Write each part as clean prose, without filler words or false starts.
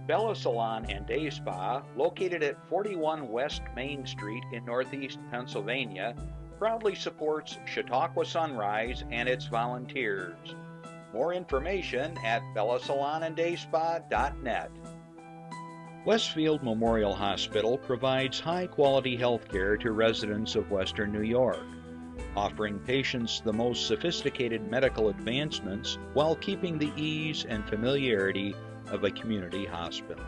Bella Salon and Day Spa, located at 41 West Main Street in Northeast Pennsylvania, proudly supports Chautauqua Sunrise and its volunteers. More information at bellasalonanddayspa.net. Westfield Memorial Hospital provides high-quality health care to residents of Western New York, offering patients the most sophisticated medical advancements while keeping the ease and familiarity of a community hospital.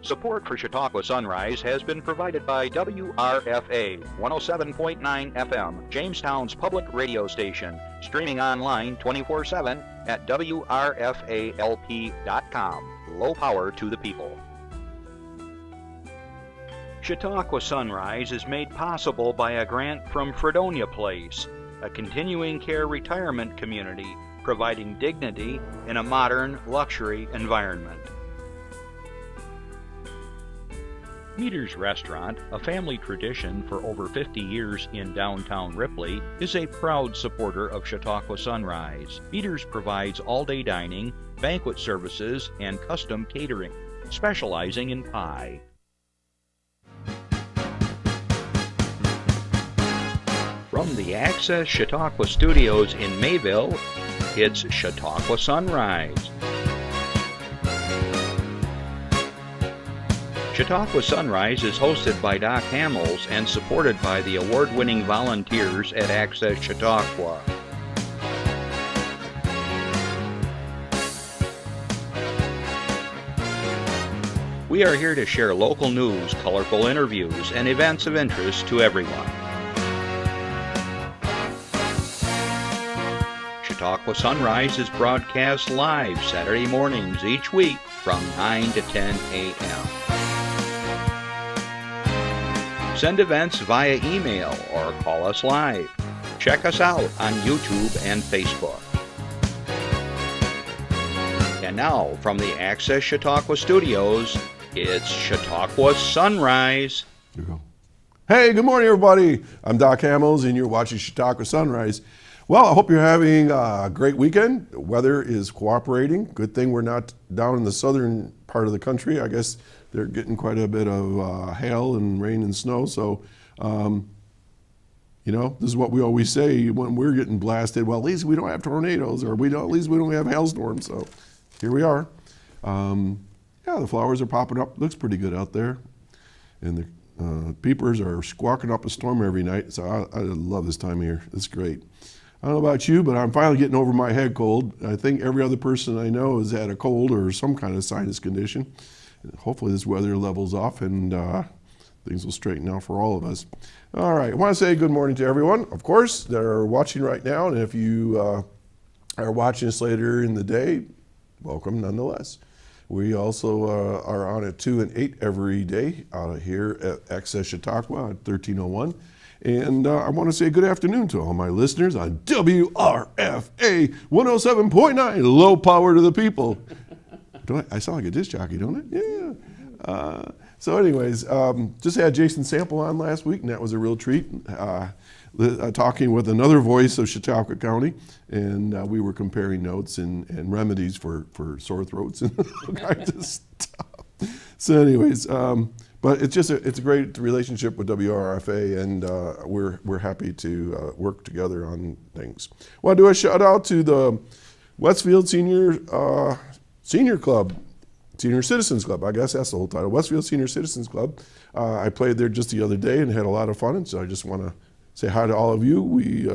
Support for Chautauqua Sunrise has been provided by WRFA 107.9 FM, Jamestown's public radio station, streaming online 24/7 at WRFALP.com. Low power to the people. Chautauqua Sunrise is made possible by a grant from Fredonia Place, a continuing care retirement community providing dignity in a modern luxury environment. Meter's Restaurant, a family tradition for over 50 years in downtown Ripley, is a proud supporter of Chautauqua Sunrise. Meter's provides all-day dining, banquet services, and custom catering, specializing in pie. From the Access Chautauqua Studios in Mayville, it's Chautauqua Sunrise. Chautauqua Sunrise is hosted by Doc Hamels and supported by the award-winning volunteers at Access Chautauqua. We are here to share local news, colorful interviews, and events of interest to everyone. Chautauqua Sunrise is broadcast live Saturday mornings each week from 9 to 10 a.m. Send events via email or call us live. Check us out on YouTube and Facebook. And now, from the Access Chautauqua Studios, it's Chautauqua Sunrise. Here we go. Hey, good morning, everybody. I'm Doc Hamels, and you're watching Chautauqua Sunrise. Well, I hope you're having a great weekend. The weather is cooperating. Good thing we're not down in the southern part of the country. I guess they're getting quite a bit of hail and rain and snow. So, you know, this is what we always say when we're getting blasted. Well, at least we don't have tornadoes, or at least we don't have hailstorms. So here we are. Yeah, the flowers are popping up. Looks pretty good out there. And the peepers are squawking up a storm every night. So I love this time of year. It's great. I don't know about you, but I'm finally getting over my head cold. I think every other person I know has had a cold or some kind of sinus condition. Hopefully this weather levels off and things will straighten out for all of us. All right, I want to say good morning to everyone, of course, that are watching right now. And if you are watching us later in the day, welcome nonetheless. We also are on at 2 and 8 every day out of here at Access Chautauqua at 1301. And I want to say good afternoon to all my listeners on WRFA 107.9, low power to the people. I sound like a disc jockey, don't I? Yeah. So anyways, just had Jason Sample on last week, and that was a real treat. Talking with another voice of Chautauqua County, and we were comparing notes and remedies for sore throats and all kinds of stuff. So anyways, but it's a great relationship with WRFA, and we're happy to work together on things. I want to do a shout out to the Westfield Senior Club, Senior Citizens Club. I guess that's the whole title. Westfield Senior Citizens Club. I played there just the other day and had a lot of fun, and so I just want to say hi to all of you. We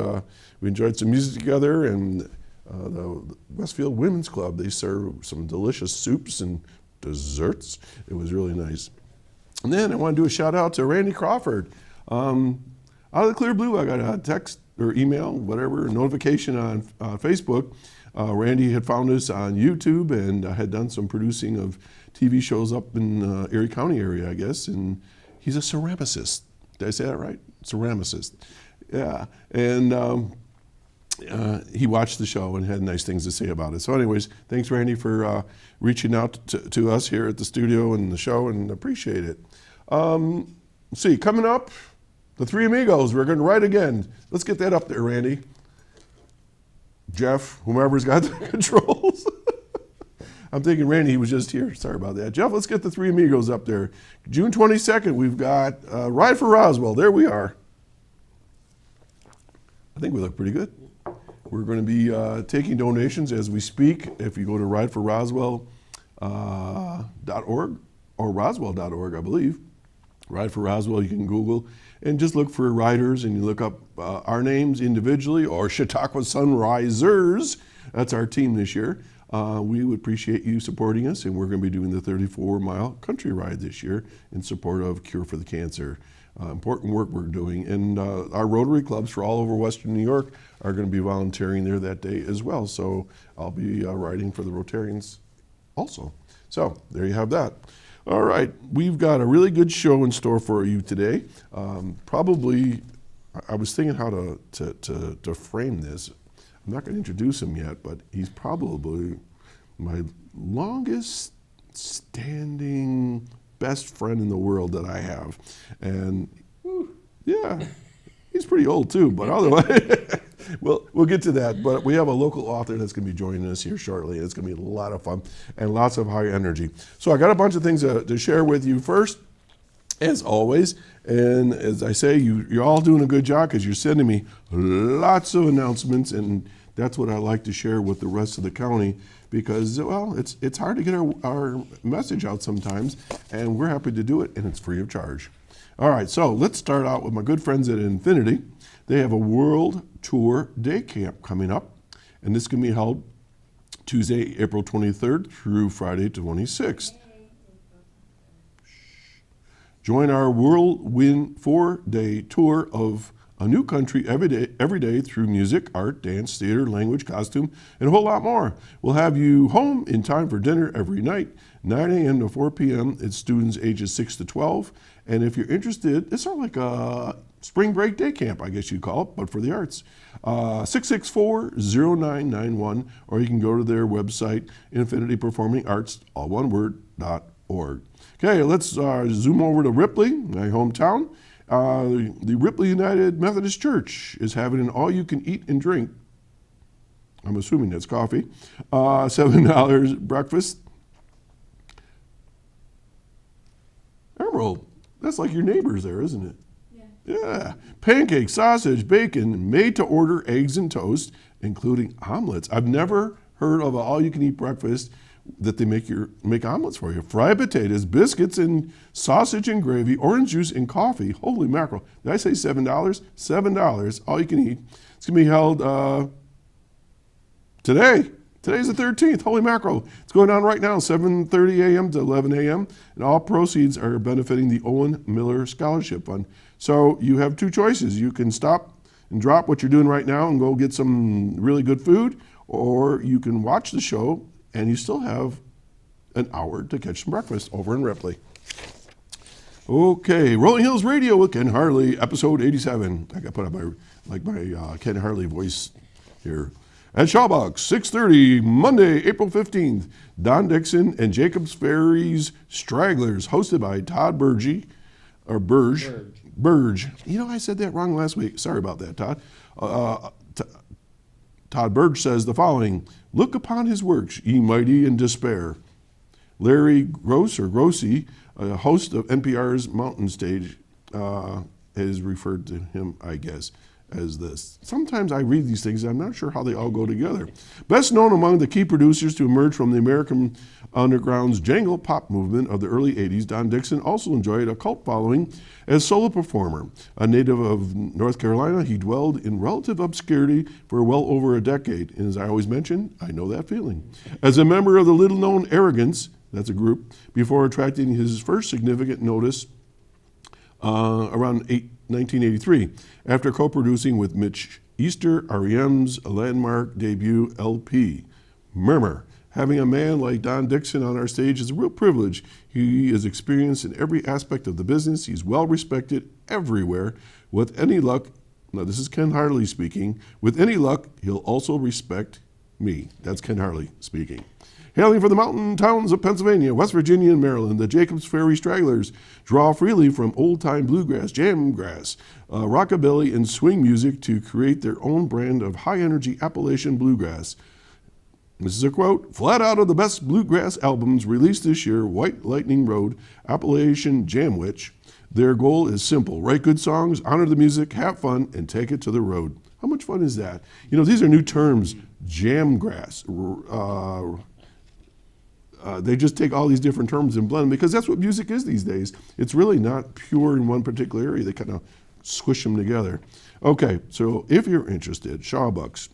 enjoyed some music together, and the Westfield Women's Club, they serve some delicious soups and desserts. It was really nice. And then I want to do a shout out to Randy Crawford. Out of the clear blue, I got a text or email, whatever, notification on Facebook. Randy had found us on YouTube and had done some producing of TV shows up in Erie County area, I guess. And he's a ceramicist. Did I say that right? Ceramicist. Yeah. And he watched the show and had nice things to say about it. So anyways, thanks, Randy, for reaching out to us here at the studio and the show, and appreciate it. Let's see, coming up, the Three Amigos. We're going to write again. Let's get that up there, Randy. Jeff, whomever's got the controls. I'm thinking Randy, he was just here. Sorry about that. Jeff, let's get the Three Amigos up there. June 22nd, we've got Ride for Roswell. There we are. I think we look pretty good. We're going to be taking donations as we speak. If you go to rideforroswell.org or roswell.org, I believe. Ride for Roswell, you can Google and just look for riders, and you look up our names individually or Chautauqua Sunrisers. That's our team this year. We would appreciate you supporting us, and we're going to be doing the 34-mile country ride this year in support of Cure for the Cancer. Important work we're doing. And our Rotary clubs for all over Western New York are going to be volunteering there that day as well. So I'll be riding for the Rotarians also. So there you have that. All right, we've got a really good show in store for you today. Probably, I was thinking how to frame this. I'm not going to introduce him yet, but he's probably my longest standing best friend in the world that I have. And yeah, he's pretty old too, but otherwise, we'll get to that. But we have a local author that's going to be joining us here shortly. It's going to be a lot of fun and lots of high energy. So I got a bunch of things to share with you first, as always. And as I say, you're all doing a good job because you're sending me lots of announcements, and that's what I like to share with the rest of the county because, well, it's hard to get our message out sometimes, and we're happy to do it, and it's free of charge. All right, so let's start out with my good friends at Infinity. They have a World Tour Day Camp coming up, and this can be held Tuesday, April 23rd through Friday 26th. Join our whirlwind 4-day tour of a new country every day through music, art, dance, theater, language, costume, and a whole lot more. We'll have you home in time for dinner every night, 9 a.m. to 4 p.m. It's students ages 6 to 12. And if you're interested, it's sort of like a spring break day camp, I guess you'd call it, but for the arts. 664-0991, or you can go to their website, Infinity Performing Arts, all one word, .org. Okay, let's zoom over to Ripley, my hometown. The Ripley United Methodist Church is having an all-you-can-eat and drink. I'm assuming that's coffee. $7 breakfast. Emerald, that's like your neighbors there, isn't it? Yeah. Pancakes, sausage, bacon, made-to-order eggs and toast, including omelets. I've never heard of an all-you-can-eat breakfast that they make omelets for you. Fried potatoes, biscuits, and sausage and gravy, orange juice, and coffee. Holy mackerel. Did I say $7? $7, all you can eat. It's going to be held today. Today's the 13th. Holy mackerel. It's going on right now, 7:30 a.m. to 11 a.m. And all proceeds are benefiting the Owen Miller Scholarship Fund. So you have two choices. You can stop and drop what you're doing right now and go get some really good food, or you can watch the show and you still have an hour to catch some breakfast over in Ripley. Okay, Rolling Hills Radio with Ken Harley, episode 87. I got to put up my Ken Harley voice here. At Shawbox, 6:30, Monday, April 15th, Don Dixon and Jacobs Ferry's Stragglers, hosted by Todd Burge. You know, I said that wrong last week. Sorry about that, Todd. Todd Burge says the following: look upon his works, ye mighty in despair. Larry Grossi, a host of NPR's Mountain Stage, has referred to him, I guess, as this. Sometimes I read these things, I'm not sure how they all go together. Best known among the key producers to emerge from the American Underground's jangle pop movement of the early 80s, Don Dixon also enjoyed a cult following as solo performer. A native of North Carolina, he dwelled in relative obscurity for well over a decade. And as I always mention, I know that feeling. As a member of the little-known Arrogance, that's a group, before attracting his first significant notice around 1983, after co-producing with Mitch Easter, REM's landmark debut LP, Murmur. Having a man like Don Dixon on our stage is a real privilege. He is experienced in every aspect of the business. He's well respected everywhere. With any luck, now this is Ken Harley speaking, with any luck, he'll also respect me. That's Ken Harley speaking. Hailing from the mountain towns of Pennsylvania, West Virginia, and Maryland, the Jacobs Ferry Stragglers draw freely from old-time bluegrass, jamgrass, rockabilly, and swing music to create their own brand of high-energy Appalachian bluegrass. This is a quote. Flat out of the best bluegrass albums released this year, White Lightning Road, Appalachian Jamwich. Their goal is simple. Write good songs, honor the music, have fun, and take it to the road. How much fun is that? You know, these are new terms. Jamgrass. They just take all these different terms and blend them because that's what music is these days. It's really not pure in one particular area. They kind of squish them together. Okay, so if you're interested, Shawbucks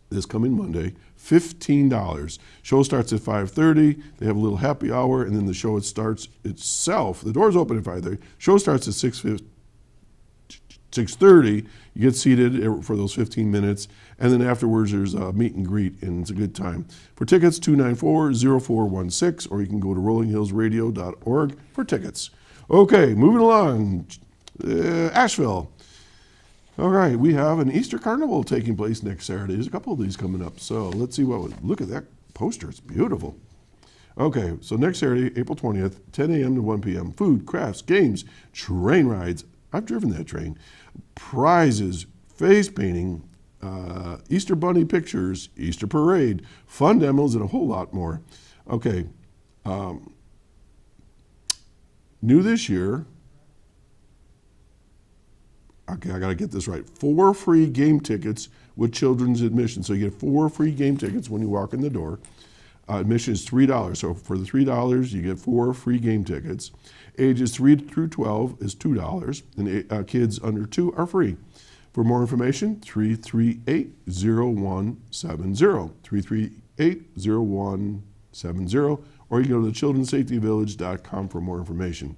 this coming Monday, $15. Show starts at 5:30. They have a little happy hour, and then the show starts itself. The doors open at 5:30. Show starts at 6:30. You get seated for those 15 minutes, and then afterwards there's a meet and greet, and it's a good time. For tickets, 294-0416, or you can go to rollinghillsradio.org for tickets. Okay, moving along. Asheville. All right, we have an Easter Carnival taking place next Saturday. There's a couple of these coming up, so let's see look at that poster. It's beautiful. Okay, so next Saturday, April 20th, 10 a.m. to 1 p.m. Food, crafts, games, train rides. I've driven that train. Prizes, face painting, Easter Bunny pictures, Easter parade, fun demos, and a whole lot more. Okay, new this year. Okay, I got to get this right. 4 free game tickets with children's admission. So you get 4 free game tickets when you walk in the door. Admission is $3. So for the $3, you get 4 free game tickets. Ages 3 through 12 is $2, and kids under 2 are free. For more information, 338-0170, 338-0170, or you can go to childrensafetyvillage.com for more information.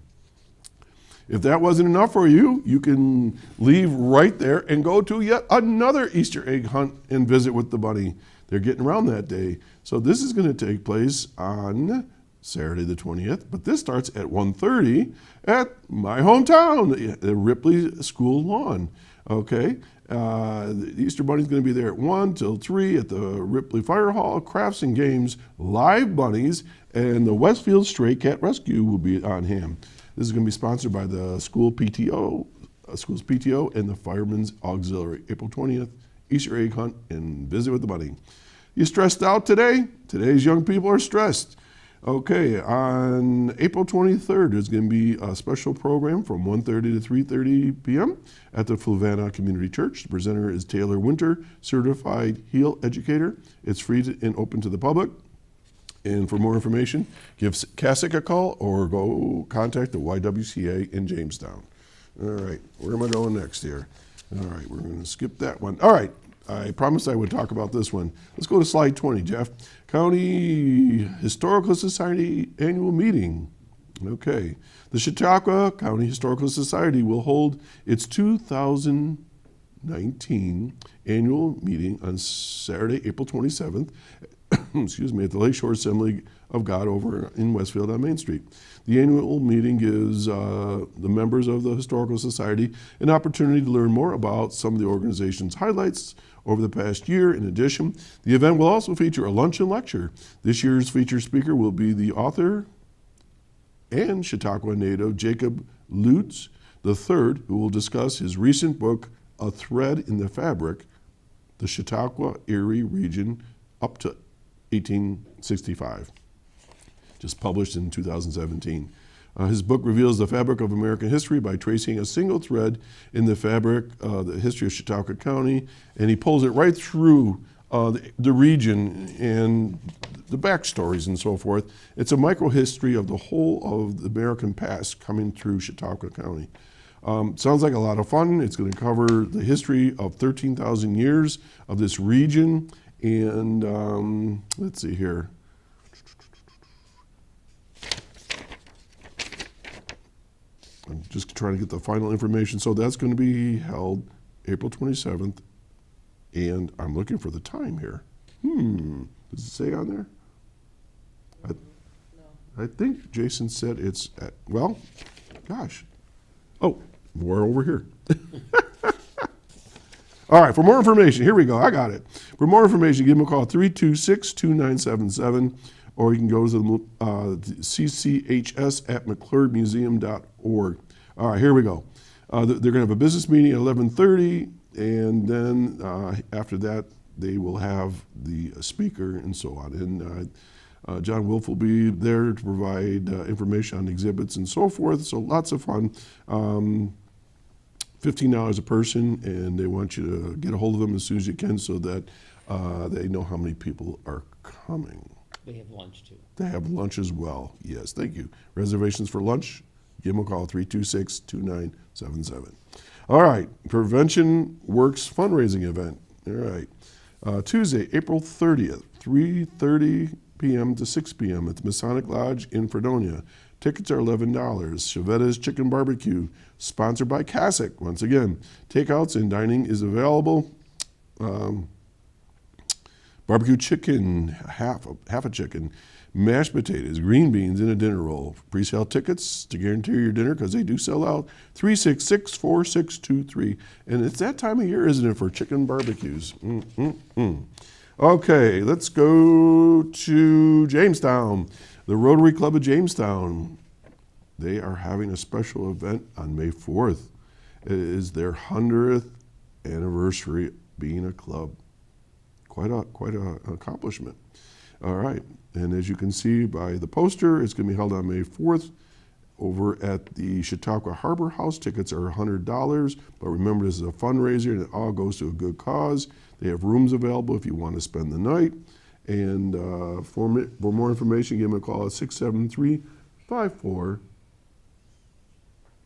If that wasn't enough for you, you can leave right there and go to yet another Easter egg hunt and visit with the bunny. They're getting around that day. So this is going to take place on Saturday the 20th, but this starts at 1:30 at my hometown, the Ripley School lawn. Okay, the Easter Bunny's going to be there at 1 till 3 at the Ripley Fire Hall. Crafts and games, live bunnies, and the Westfield Stray Cat Rescue will be on hand. This is going to be sponsored by the school's PTO and the Firemen's Auxiliary. April 20th, Easter egg hunt and visit with the bunny. You stressed out today? Today's young people are stressed. Okay, on April 23rd, there's going to be a special program from 1:30 to 3:30 p.m. at the Fluvanna Community Church. The presenter is Taylor Winter, certified heel educator. It's free and open to the public. And for more information, give Kasich a call or go contact the YWCA in Jamestown. All right, where am I going next here? All right, we're going to skip that one. All right, I promised I would talk about this one. Let's go to slide 20, Jeff. County Historical Society annual meeting. Okay, the Chautauqua County Historical Society will hold its 2019 annual meeting on Saturday, April 27th. Excuse me, at the Lakeshore Assembly of God over in Westfield on Main Street. The annual meeting gives the members of the Historical Society an opportunity to learn more about some of the organization's highlights over the past year. In addition, the event will also feature a lunch and lecture. This year's featured speaker will be the author and Chautauqua native Jacob Lutz III, who will discuss his recent book, A Thread in the Fabric, the Chautauqua Erie Region up to 1865, just published in 2017. His book reveals the fabric of American history by tracing a single thread in the fabric, the history of Chautauqua County, and he pulls it right through the region and the backstories and so forth. It's a microhistory of the whole of the American past coming through Chautauqua County. Sounds like a lot of fun. It's going to cover the history of 13,000 years of this region. And let's see here. I'm just trying to get the final information. So that's going to be held April 27th. And I'm looking for the time here. Does it say on there? I think Jason said it's at, well, gosh. Oh, we're over here. All right, for more information, here we go. I got it. For more information, give them a call, 326-2977, or you can go to the cchs@mcclurdmuseum.org. All right, here we go. They're going to have a business meeting at 11:30, and then after that, they will have the speaker and so on. And John Wolf will be there to provide information on exhibits and so forth. So lots of fun. $15 a person, and they want you to get a hold of them as soon as you can so that they know how many people are coming. They have lunch too. They have lunch as well. Yes, thank you. Reservations for lunch, give them a call, 326-2977. All right, Prevention Works fundraising event. All right, Tuesday, April 30th, 3:30 p.m. to 6 p.m. at the Masonic Lodge in Fredonia. Tickets are $11. Chevetta's Chicken Barbecue, sponsored by Cassock. Once again, takeouts and dining is available. Barbecue chicken, half a chicken, mashed potatoes, green beans, and a dinner roll. Pre-sale tickets to guarantee your dinner, because they do sell out. 366-4623. And it's that time of year, isn't it, for chicken barbecues? Okay, let's go to Jamestown. The Rotary Club of Jamestown, they are having a special event on May 4th. It is their 100th anniversary being a club. Quite an accomplishment. All right, and as you can see by the poster, it's going to be held on May 4th over at the Chautauqua Harbor House. Tickets are $100, but remember, this is a fundraiser and it all goes to a good cause. They have rooms available if you want to spend the night. And for more information, give them a call at 673-54.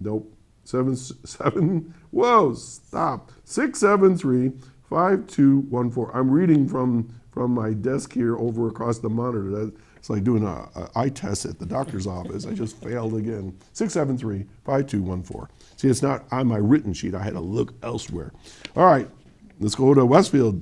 Nope. 673-5214. I'm reading from my desk here over across the monitor. It's like doing an eye test at the doctor's office. I just failed again. 673-5214. See, it's not on my written sheet. I had to look elsewhere. All right, let's go to Westfield.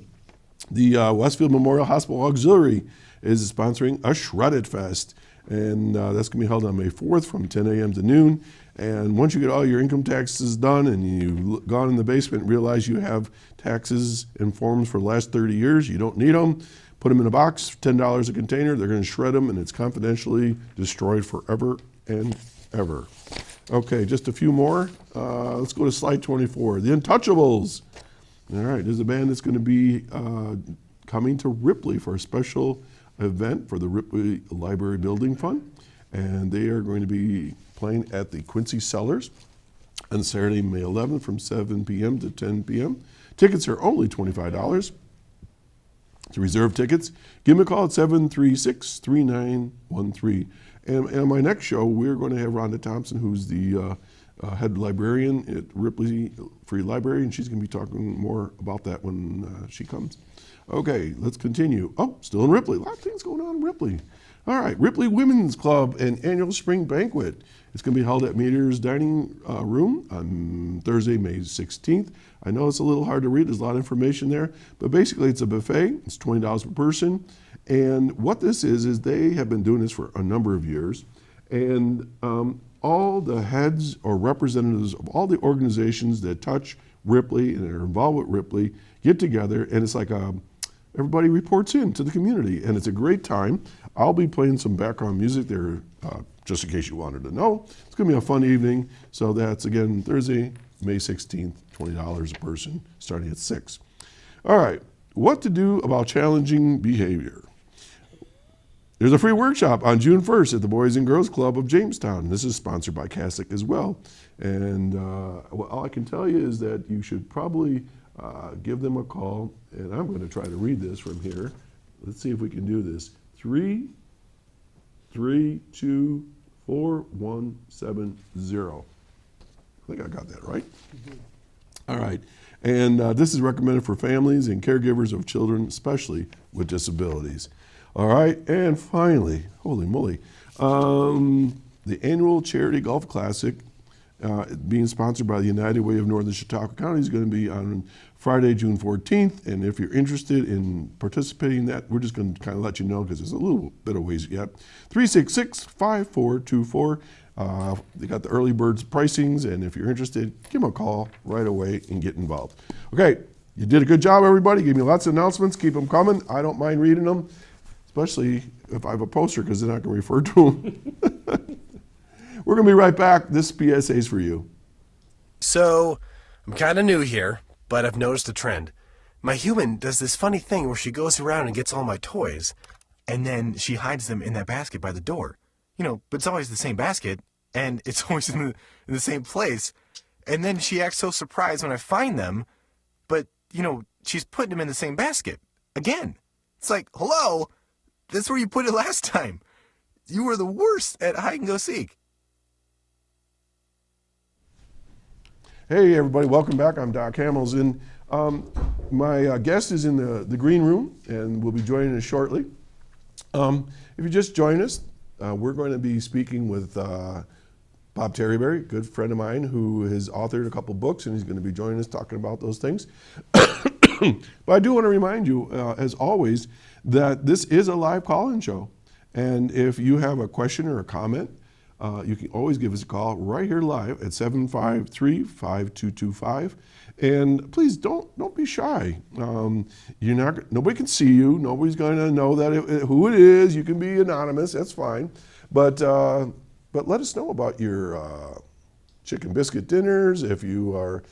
The Westfield Memorial Hospital Auxiliary is sponsoring a Shredded Fest, and that's going to be held on May 4th from 10 a.m. to noon. And once you get all your income taxes done and you've gone in the basement and realize you have taxes and forms for the last 30 years, you don't need them, put them in a box, $10 a container, they're going to shred them, and it's confidentially destroyed forever and ever. Okay, just a few more. Let's go to slide 24. The Untouchables. All right, there's a band that's going to be coming to Ripley for a special event for the Ripley Library Building Fund, and they are going to be playing at the Quincy Cellars on Saturday, May 11th from 7 p.m. to 10 p.m. Tickets are only $25. To reserve tickets, give me a call at 736-3913. And on my next show, we're going to have Rhonda Thompson, who's the head librarian at Ripley Free Library, and she's going to be talking more about that when she comes. Okay, let's continue. Oh, still in Ripley. A lot of things going on in Ripley. All right, Ripley Women's Club and Annual Spring Banquet. It's going to be held at Meter's Dining Room on Thursday, May 16th. I know it's a little hard to read. There's a lot of information there. But basically, it's a buffet. It's $20 per person. And what this is they have been doing this for a number of years. And all the heads or representatives of all the organizations that touch Ripley and are involved with Ripley get together. And it's like everybody reports in to the community. And it's a great time. I'll be playing some background music there, just in case you wanted to know. It's going to be a fun evening. So that's, again, Thursday, May 16th, $20 a person, starting at 6. All right, what to do about challenging behavior. There's a free workshop on June 1st at the Boys and Girls Club of Jamestown. This is sponsored by Cassock as well. And all I can tell you is that you should probably give them a call. And I'm going to try to read this from here. Let's see if we can do this. 3324170. I think I got that right. Mm-hmm. All right. And this is recommended for families and caregivers of children, especially with disabilities. All right. And finally, holy moly, the annual Charity Golf Classic being sponsored by the United Way of Northern Chautauqua County is going to be on Friday, June 14th. And if you're interested in participating in that, we're just going to kind of let you know because there's a little bit of ways yet. 366-5424. They got the early birds pricings, and if you're interested, give them a call right away and get involved. Okay, you did a good job, everybody. Gave me lots of announcements. Keep them coming. I don't mind reading them, especially if I have a poster because then I can refer to them. We're going to be right back. This PSA is for you. So, I'm kind of new here, but I've noticed a trend. my human does this funny thing where she goes around and gets all my toys, and then she hides them in that basket by the door. But it's always the same basket, and it's always in the same place. And then she acts so surprised when I find them, but, she's putting them in the same basket again. It's like, hello, that's where you put it last time. You were the worst at hide and go seek. Hey everybody, welcome back. I'm Doc Hamels, and my guest is in the green room and will be joining us shortly. If you just joined us, we're going to be speaking with Bob Terreberry, a good friend of mine who has authored a couple books, and he's going to be joining us talking about those things. But I do want to remind you, as always, that this is a live call-in show. And if you have a question or a comment, you can always give us a call right here live at 753-5225. And please don't be shy. Nobody can see you. Nobody's going to know who it is. You can be anonymous. That's fine. But let us know about your chicken biscuit dinners. If you are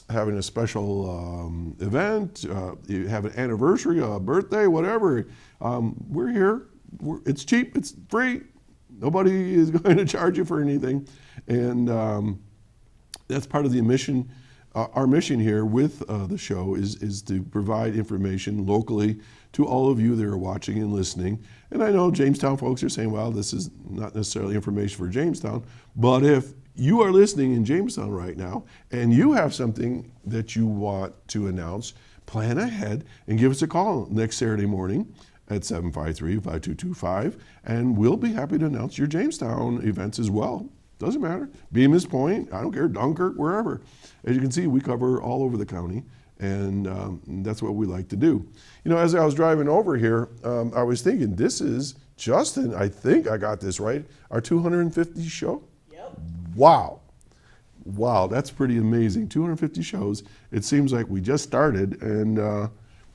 having a special event, you have an anniversary, a birthday, whatever. We're here. It's cheap. It's free. Nobody is going to charge you for anything. And that's part of the mission. Our mission here with the show is to provide information locally to all of you that are watching and listening. And I know Jamestown folks are saying, well, this is not necessarily information for Jamestown, but if you are listening in Jamestown right now and you have something that you want to announce, plan ahead and give us a call next Saturday morning at 753-5225, and we'll be happy to announce your Jamestown events as well. Doesn't matter. Bemis Point, I don't care, Dunkirk, wherever. As you can see, we cover all over the county, and that's what we like to do. As I was driving over here, I was thinking, this is, Justin, I think I got this right, our 250 show? Yep. Wow, that's pretty amazing. 250 shows. It seems like we just started, and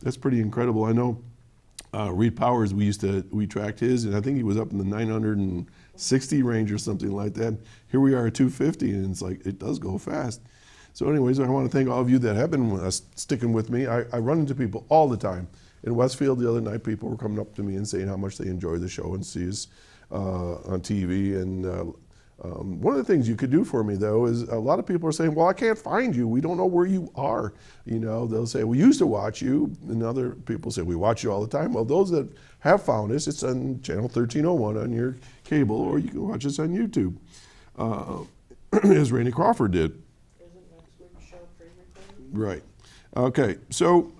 that's pretty incredible. I know Reed Powers, we tracked his, and I think he was up in the 960 range or something like that. Here we are at 250, and it's like, it does go fast. So anyways, I want to thank all of you that have been sticking with me. I run into people all the time. In Westfield the other night, people were coming up to me and saying how much they enjoy the show and see us on TV. And one of the things you could do for me, though, is a lot of people are saying, well, I can't find you. We don't know where you are. They'll say, we used to watch you. And other people say, we watch you all the time. Well, those that have found us, it's on channel 1301 on your cable, or you can watch us on YouTube, as Randy Crawford did. Isn't next week's show pre-recorded? Right. Okay, so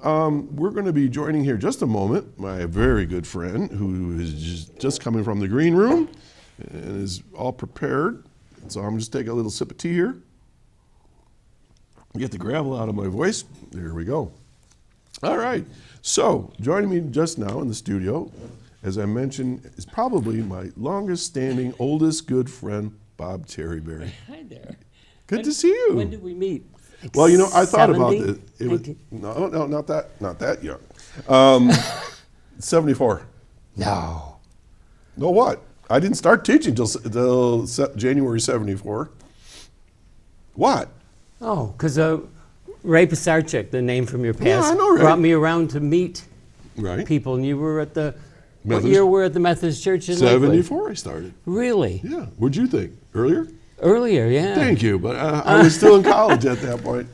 we're going to be joining here just a moment my very good friend who is just coming from the green room and is all prepared. So I'm just taking a little sip of tea here. Get the gravel out of my voice. There we go. All right. So joining me just now in the studio, as I mentioned, is probably my longest standing, oldest good friend, Bob Terreberry. Hi there. Good to see you. When did we meet? Like Well, I thought 70? about it. It was, 19? no, not that young. 74. No. No, what? I didn't start teaching till January 74. What? Oh, because Ray Pisarczyk, the name from your past, Yeah, I know Ray. brought me around to meet Right. people, and you were at the, what Methodist- year were at the Methodist Church in Lakewood? 74 I started. Really? Yeah. What'd you think? Earlier? Earlier, yeah. Thank you, but I was still in college at that point.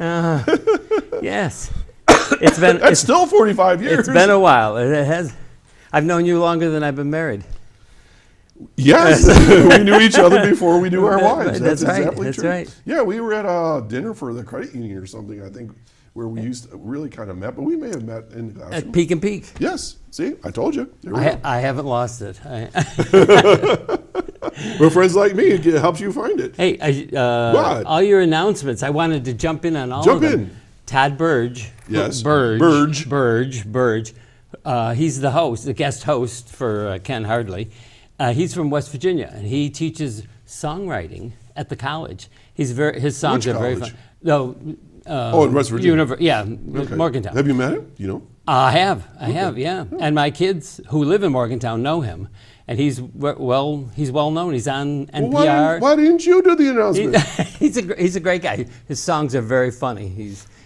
Yes. It's been That's still 45 years. it's been a while. It has. I've known you longer than I've been married. Yes, we knew each other before we knew our wives. That's right, exactly that's true. right. Yeah, we were at a dinner for the credit union or something, I think, where we used to really kind of met, but we may have met in the classroom. At Peak and Peak. Yes, see, I told you. There we go. I haven't lost it. Well, friends like me, it helps you find it. Hey, What? all your announcements, I wanted to jump in on all Jump of them. in. Todd Burge. Yes. Burge. Burge. He's the host, the guest host for Ken Hardley. He's from West Virginia, and he teaches songwriting at the college. His songs Which are very college? fun. No, in West Virginia. Okay. Morgantown. Have you met him? You know? I have, yeah. And my kids who live in Morgantown know him. and he's well known. He's on NPR. Why didn't you do the announcement? He's a great guy. His songs are very funny.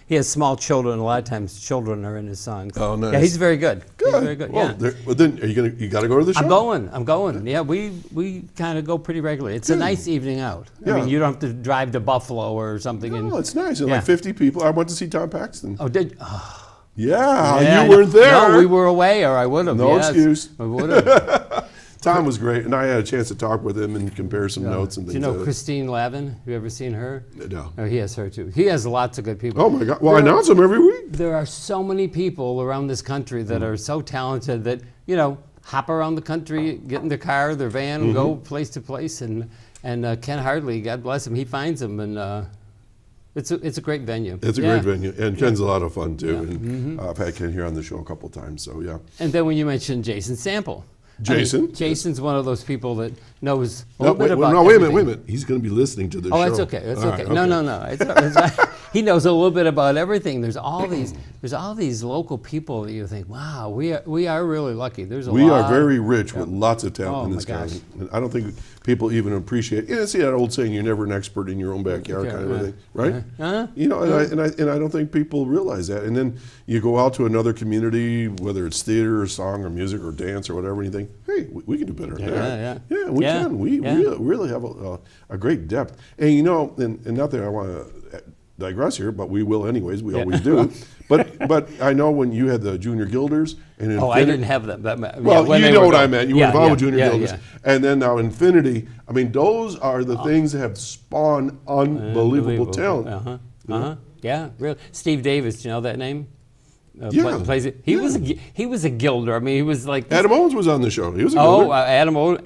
He has small children. A lot of times, children are in his songs. Oh, nice. Yeah, he's very good. Good. He's very good. Well, Yeah. well, then you got to go to the show. I'm going. Yeah, we kind of go pretty regularly. It's a nice evening out. Yeah. I mean, you don't have to drive to Buffalo or something. No, it's nice. And Yeah. like 50 people. I went to see Tom Paxton. Oh, did Yeah, you weren't there. No, we were away, or I would have. No yes, excuse. I would have. Tom was great, and I had a chance to talk with him and compare some notes and Do things. you know like Christine Lavin? Have you ever seen her? that. No. Oh, he has her too. He has lots of good people. Oh my God! Well, I announce him every week. There are so many people around this country that are so talented that, hop around the country, get in their car, their van, and go place to place. And Ken Hardley, God bless him, he finds them, and it's a great venue. It's a great venue, and Ken's a lot of fun too. Yeah. And I've had Ken here on the show a couple times, so yeah. And then when you mentioned Jason Sample. Jason? Jason's one of those people that knows a No, little bit about wait a everything. minute. He's going to be listening to the show. Oh, that's okay. That's All okay. right, No. It's he knows a little bit about everything. There's all these local people that you think, wow, we are really lucky. We are very rich with lots of talent in my this gosh. county. And I don't think people even appreciate. See that old saying, "You're never an expert in your own backyard," Okay, kind of a yeah. thing, right? Uh-huh. And I don't think people realize that. And then you go out to another community, whether it's theater or song or music or dance or whatever, and you think, hey, we can do better than that. Yeah, we Yeah, can. We yeah. really have a great depth. And and not that I want to digress here, but we will anyways. We always do. But I know when you had the Junior Guilders and Infinity, I didn't have them. well, when you they know were what I going. meant. You were involved with Junior yeah, Guilders. yeah. And then now Infinity. I mean, those are the things that have spawned unbelievable talent. Yeah, really. Steve Davis, do you know that name? Yeah. Plays it. He was a Gilder. I mean, he was like Adam Owens was on the show. He was a Oh, Guilder. Adam. Well,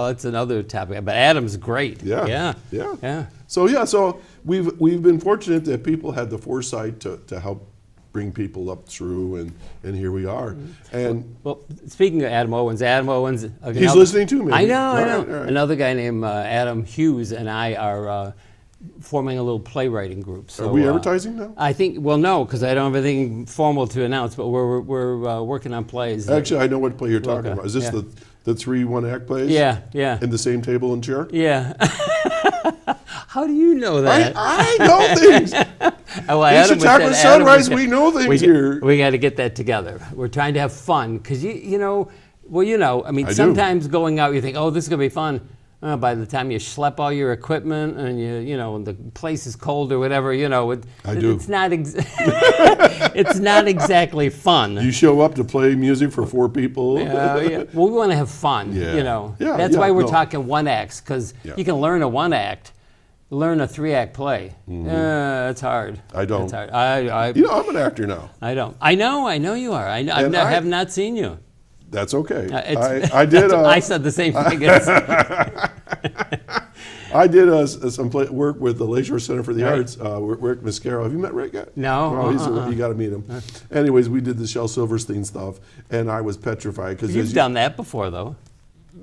that's another topic. But Adam's great. Yeah. Yeah. So we've been fortunate that people had the foresight to help bring people up through, and here we are. And Well, speaking of Adam Owens, he's listening to me. I know. All right. Another guy named Adam Hughes and I are forming a little playwriting group. So, Are we advertising now? I think. Well, no, because I don't have anything formal to announce. But we're working on plays. Actually, I know what play you're talking Okay, about. Is this yeah. the 3 one-act plays? Yeah. In the same table and chair? Yeah. How do you know that? I know things. Well, In Adam was Chautauqua that- Adam was Sunrise, that- we know things here. We got to get that together. We're trying to have fun because I mean, I do. sometimes going out, you think, oh, this is gonna be fun. By the time you schlep all your equipment and and the place is cold or whatever, I do. It's not. It's not exactly fun. You show up to play music for 4 people. Yeah. Well, we want to have fun. Yeah. That's why we're no. talking one acts because you can learn a one act, learn a 3-act play. It's hard. I don't. It's hard. I'm an actor now. I don't. I know you are. I have not seen you. That's okay. I I did. I said the same thing. I did some work with the Lakeshore Center for the Arts. Rick Mascaro. Have you met Rick yet? No. You got to meet him. Anyways, we did the Shel Silverstein stuff, and I was petrified because You've done that before, though.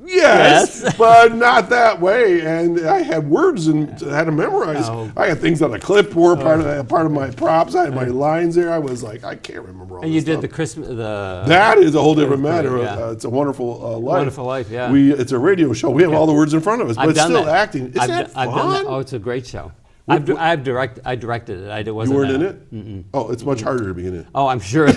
Yes, but not that way. And I had words and had to memorize. Oh. I had things on a clipboard, part of my props. I had my lines there. I was like, I can't remember all And this you stuff. did the Christmas. That is a whole different matter. Yeah. It's a wonderful life. Wonderful Life, yeah. It's a radio show. We have all the words in front of us, but it's still acting. Is that fun? I've done that. Oh, it's a great show. I directed it. I wasn't. You weren't in it? Mm-mm. Oh, it's much harder to be in it. Oh, I'm sure.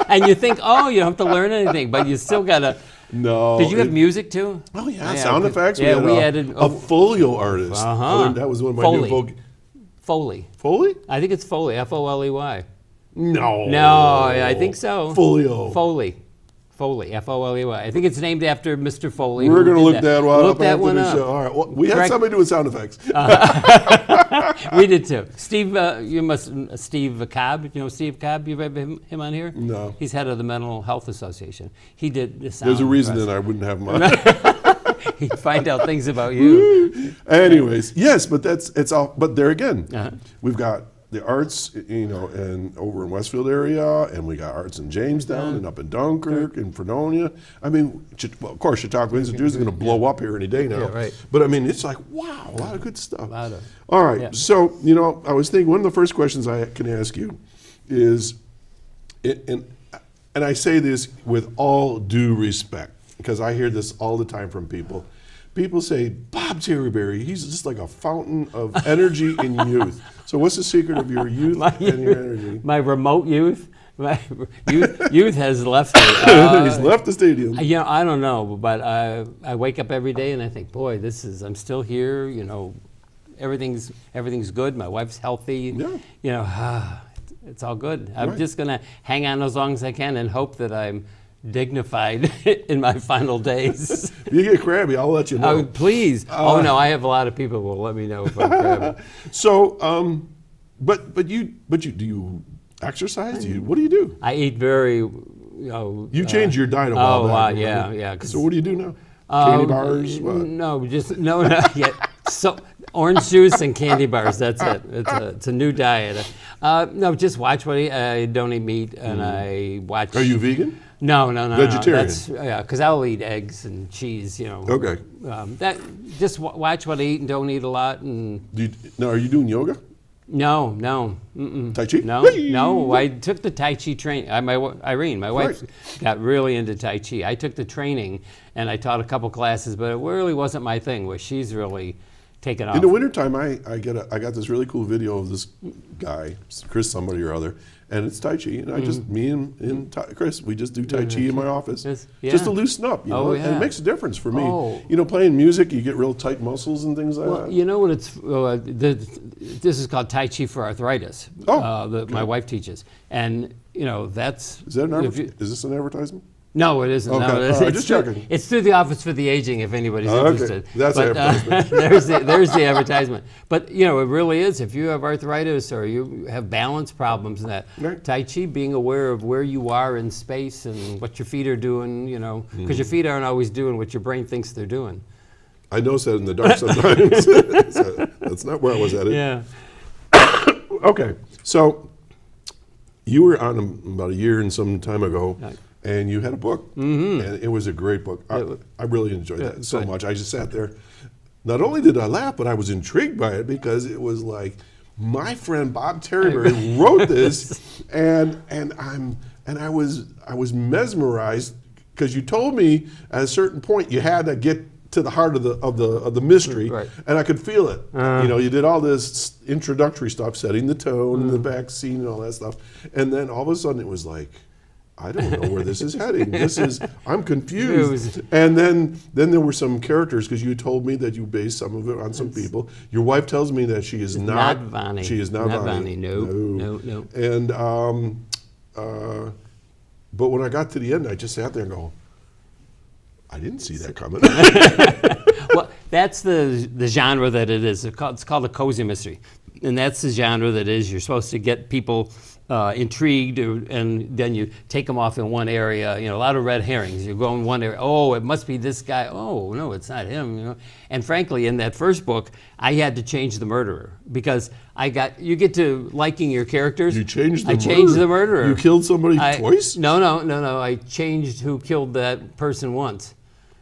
And you think, oh, you don't have to learn anything, but you still gotta. No. Did you have music too? Oh yeah, sound effects. Yeah, we had added a folio artist. That was one of my Foley. new Foley. Foley? I think it's Foley. Foley. No. No, I think so. Folio. Foley. Foley. I think it's named after Mr. Foley. We're who going to did look that one Look up that after one the up. show. All right. Well, we had Correct. somebody doing sound effects. We did too. Steve, Steve Cobb. You know Steve Cobb? You've had him on here? No. He's head of the Mental Health Association. He did the sound. There's a reason press. that I wouldn't have mine. He'd find out things about you. Anyways, yes, but it's all. But there again, Uh-huh. we've got the arts, and over in Westfield area, and we got arts in Jamestown and up in Dunkirk and Fredonia. I mean, of course, Chautauqua Institute is going to blow up here any day now. Yeah, right. But I mean, it's like, wow, a lot of good stuff. Of- All right, yeah. so I was thinking one of the first questions I can ask you is, and I say this with all due respect, because I hear this all the time from people. People say, Bob Terreberry, he's just like a fountain of energy and youth. So what's the secret of your youth and your energy? My remote youth? My youth has left me. He's left the stadium. You know, I don't know, but I wake up every day and I think, boy, I'm still here. You know, everything's good. My wife's healthy. Yeah. You know, it's all good. I'm Right. just gonna hang on as long as I can and hope that I'm dignified in my final days. If you get crabby, I'll let you know. Oh, please. Oh no, I have a lot of people who will let me know if I'm crabby. So, but do you exercise? What do you do? I eat very. You changed your diet a while back. Yeah. So what do you do now? Candy bars? What? No, not yet. So orange juice and candy bars. That's it. It's a new diet. No, just watch what I eat. I don't eat meat, and I watch. Are you vegan? No. Vegetarian? Because I'll eat eggs and cheese. You know. Okay. That just watch what I eat and don't eat a lot. And Now, are you doing yoga? no. Tai Chi? No. I took the Tai Chi training. Irene, my wife, got really into Tai Chi. I took the training and I taught a couple classes, but it really wasn't my thing. Where she's really taken off. In the wintertime, I got this really cool video of this guy, Chris somebody or other, and it's Tai Chi, and I just, me and Chris, we just do Tai Chi in my office, Yes, just to yeah. loosen up, you know, Oh, and yeah. it makes a difference for me. Oh. You know, playing music, you get real tight muscles and things like Well, that. you know what? This is called Tai Chi for arthritis. My wife teaches, and you know that's. Is that an is this an advertisement? No, it isn't. Okay. No, All right, just checking. It's through the Office for the Aging, if anybody's Okay. interested. That's But, advertisement. there's the advertisement. But you know, it really is. If you have arthritis or you have balance problems, and that Right. Tai Chi, being aware of where you are in space and what your feet are doing, you know, because your feet aren't always doing what your brain thinks they're doing. I notice that in the dark sometimes. So that's not where I was at it. Yeah. Okay, so you were on about a year and some time ago, Right. and you had a book, and it was a great book. I really enjoyed that so good. much. I just sat there. Not only did I laugh, but I was intrigued by it because it was like my friend Bob Terreberry wrote this, and I was mesmerized because you told me at a certain point you had to get to the heart of the mystery, Right. and I could feel it. You know, you did all this introductory stuff, setting the tone, and the back scene, and all that stuff, and then all of a sudden it was like, I don't know where this is heading. I'm confused. And then there were some characters because you told me that you based some of it on some people. Your wife tells me that she is not Vani. She is not Vani. No. And but when I got to the end, I just sat there and go, I didn't see that coming. Well, that's the genre that it is. It's called a cozy mystery, and that's the genre that is. You're supposed to get people intrigued, and then you take them off in one area. You know, a lot of red herrings. You go in one area. Oh, it must be this guy. Oh, no, it's not him. You know, and frankly, in that first book, I had to change the murderer because you get to liking your characters. You changed the I changed the murderer. You killed somebody twice? No. I changed who killed that person once.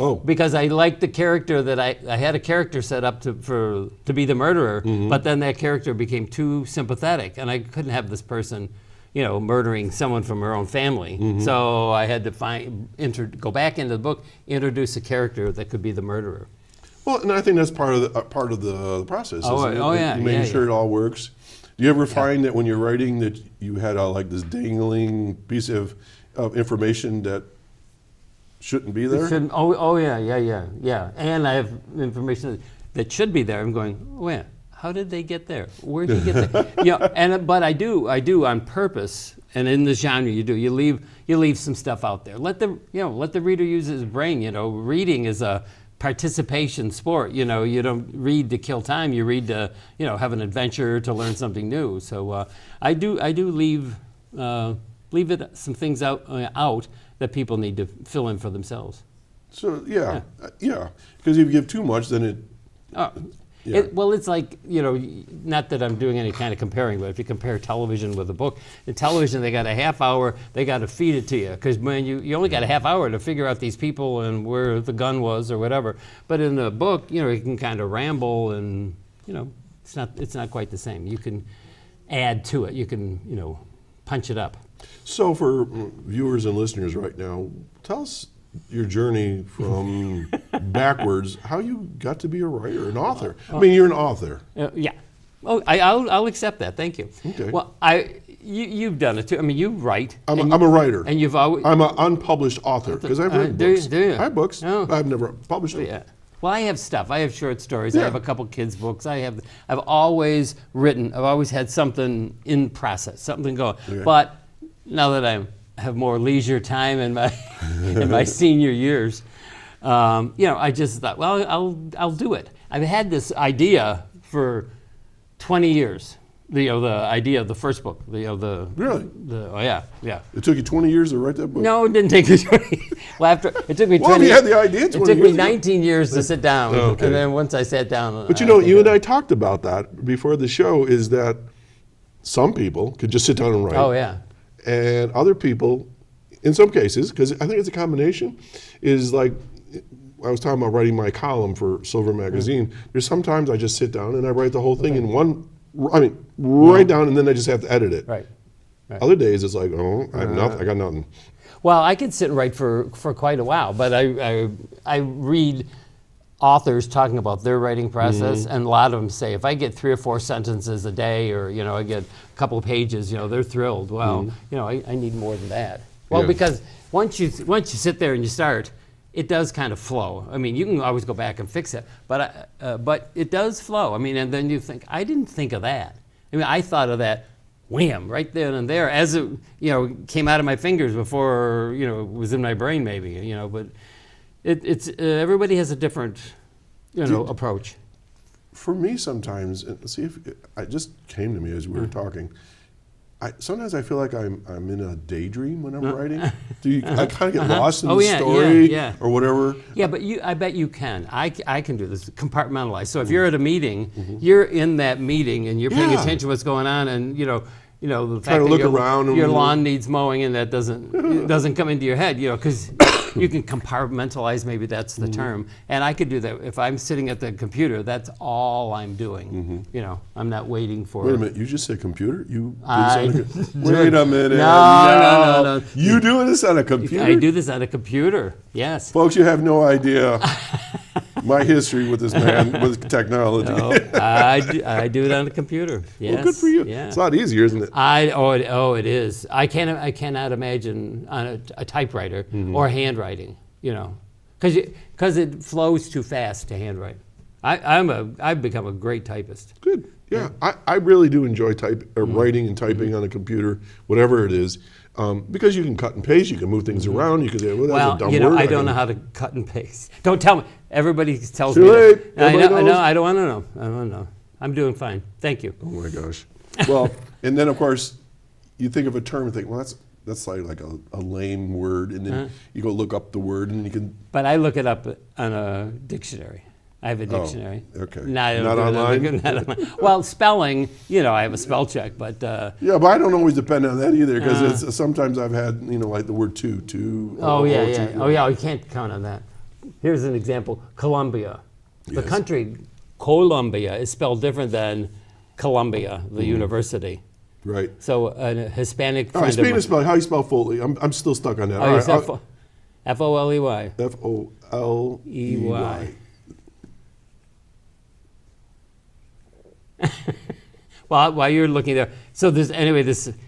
Oh. Because I liked the character that I had a character set up to be the murderer, but then that character became too sympathetic, and I couldn't have this person, you know, murdering someone from her own family. So I had to go back into the book, introduce a character that could be the murderer. Well, and I think that's part of the process. Isn't it? Yeah, making sure it all works. Do you ever find that when you're writing that you had like this dangling piece of information that shouldn't be there? Yeah. And I have information that should be there. I'm going, oh yeah, how did they get there? Where did he get there? But I do on purpose. And in the genre, you leave some stuff out there. Let the reader use his brain. You know, reading is a participation sport. You know, you don't read to kill time. You read to have an adventure, to learn something new. So I do leave some things out that people need to fill in for themselves. So yeah, because if you give too much, then it. It's like, you know, not that I'm doing any kind of comparing, but if you compare television with a book, in television they got a half hour, they got to feed it to you, because man, you only got a half hour to figure out these people and where the gun was or whatever. But in a book, you know, you can kind of ramble, and you know, it's not quite the same. You can add to it. You can, you know, punch it up. So for viewers and listeners right now, tell us your journey from backwards, how you got to be a writer, an author. I mean, you're an author. Yeah. Oh, I'll accept that. Thank you. Okay. Well, you've done it too. I mean, you write. I'm a writer. And you've always. I'm an unpublished author because I've written books. Do you? I have books. Oh. But I've never published them. Yeah. Well, I have stuff. I have short stories. I Yeah. have a couple kids' books. I've always written. I've always had something in process, something going. Okay. But now that I have more leisure time in my in my senior years, I just thought, well, I'll do it. I've had this idea for 20 years. The idea of the first book. Really? Yeah. It took you 20 years to write that book? No, it didn't take me 20. Well, it took me 20. Well, you had the idea 20 It took me years ago. 19 years to sit down, Okay. and then once I sat down. But you and I talked about that before the show, is that some people could just sit down and write. Oh yeah. And other people, in some cases, because I think it's a combination, is like, I was talking about writing my column for Silver Magazine. There's sometimes I just sit down and I write the whole thing in one, write down, and then I just have to edit it. Right. Other days it's like, I got nothing. Well, I could sit and write for quite a while, but I read authors talking about their writing process, and a lot of them say if I get 3 or 4 sentences a day, or I get a couple of pages, they're thrilled. Well, I need more than that. Well, Yeah. because once you sit there and you start, it does kind of flow. I mean, you can always go back and fix it, but it does flow. I mean, and then you think, I didn't think of that. I mean, I thought of that, wham, right then and there, as it came out of my fingers before it was in my brain maybe. But it's everybody has a different approach. For me sometimes, and see if it just came to me as we were talking, sometimes I feel like I'm in a daydream when I'm writing. I kind of get lost in the story or whatever. Yeah, but I bet you can. I can do this, compartmentalize. So if you're at a meeting, you're in that meeting and you're paying attention to what's going on, and the fact to that look around your and- lawn needs mowing, and that doesn't come into your head, because you can compartmentalize, maybe that's the term. And I could do that. If I'm sitting at the computer, that's all I'm doing. I'm not waiting for. Wait a minute, you just said computer? You do I this on a Wait a minute. No. You doing this on a computer? I do this on a computer, yes. Folks, you have no idea my history with this man, with technology. No, I do it on a computer. Yes. Well, good for you. Yeah. It's a lot easier, isn't it? It is. I cannot imagine on a typewriter or handwriting. Because it flows too fast to handwrite. I've become a great typist. Good. Yeah, I really do enjoy writing and typing on a computer, whatever it is, because you can cut and paste, you can move things around, you can say, well, that's a dumb word. I don't know how to cut and paste. Don't tell me. Everybody tells Too me late. that. Everybody knows. I don't want to know. I don't know. I'm doing fine. Thank you. Oh my gosh. Well, and then of course, you think of a term and think, well, that's like a lame word, and then you go look up the word, and you can. But I look it up on a dictionary. I have a dictionary. Okay. Not online? Not online. Well, spelling, I have a spell check, but. Yeah, but I don't always depend on that either, because sometimes I've had, like the word two. Oh yeah, you can't count on that. Here's an example: Columbia. The Yes. country Columbia is spelled different than Columbia, the university. Right. So a Hispanic All friend right, speaking of of spelling, how you spell Foley? I'm still stuck on that. mine. All right, F-O-L-E-Y. Foley. Well, while you're looking there, so this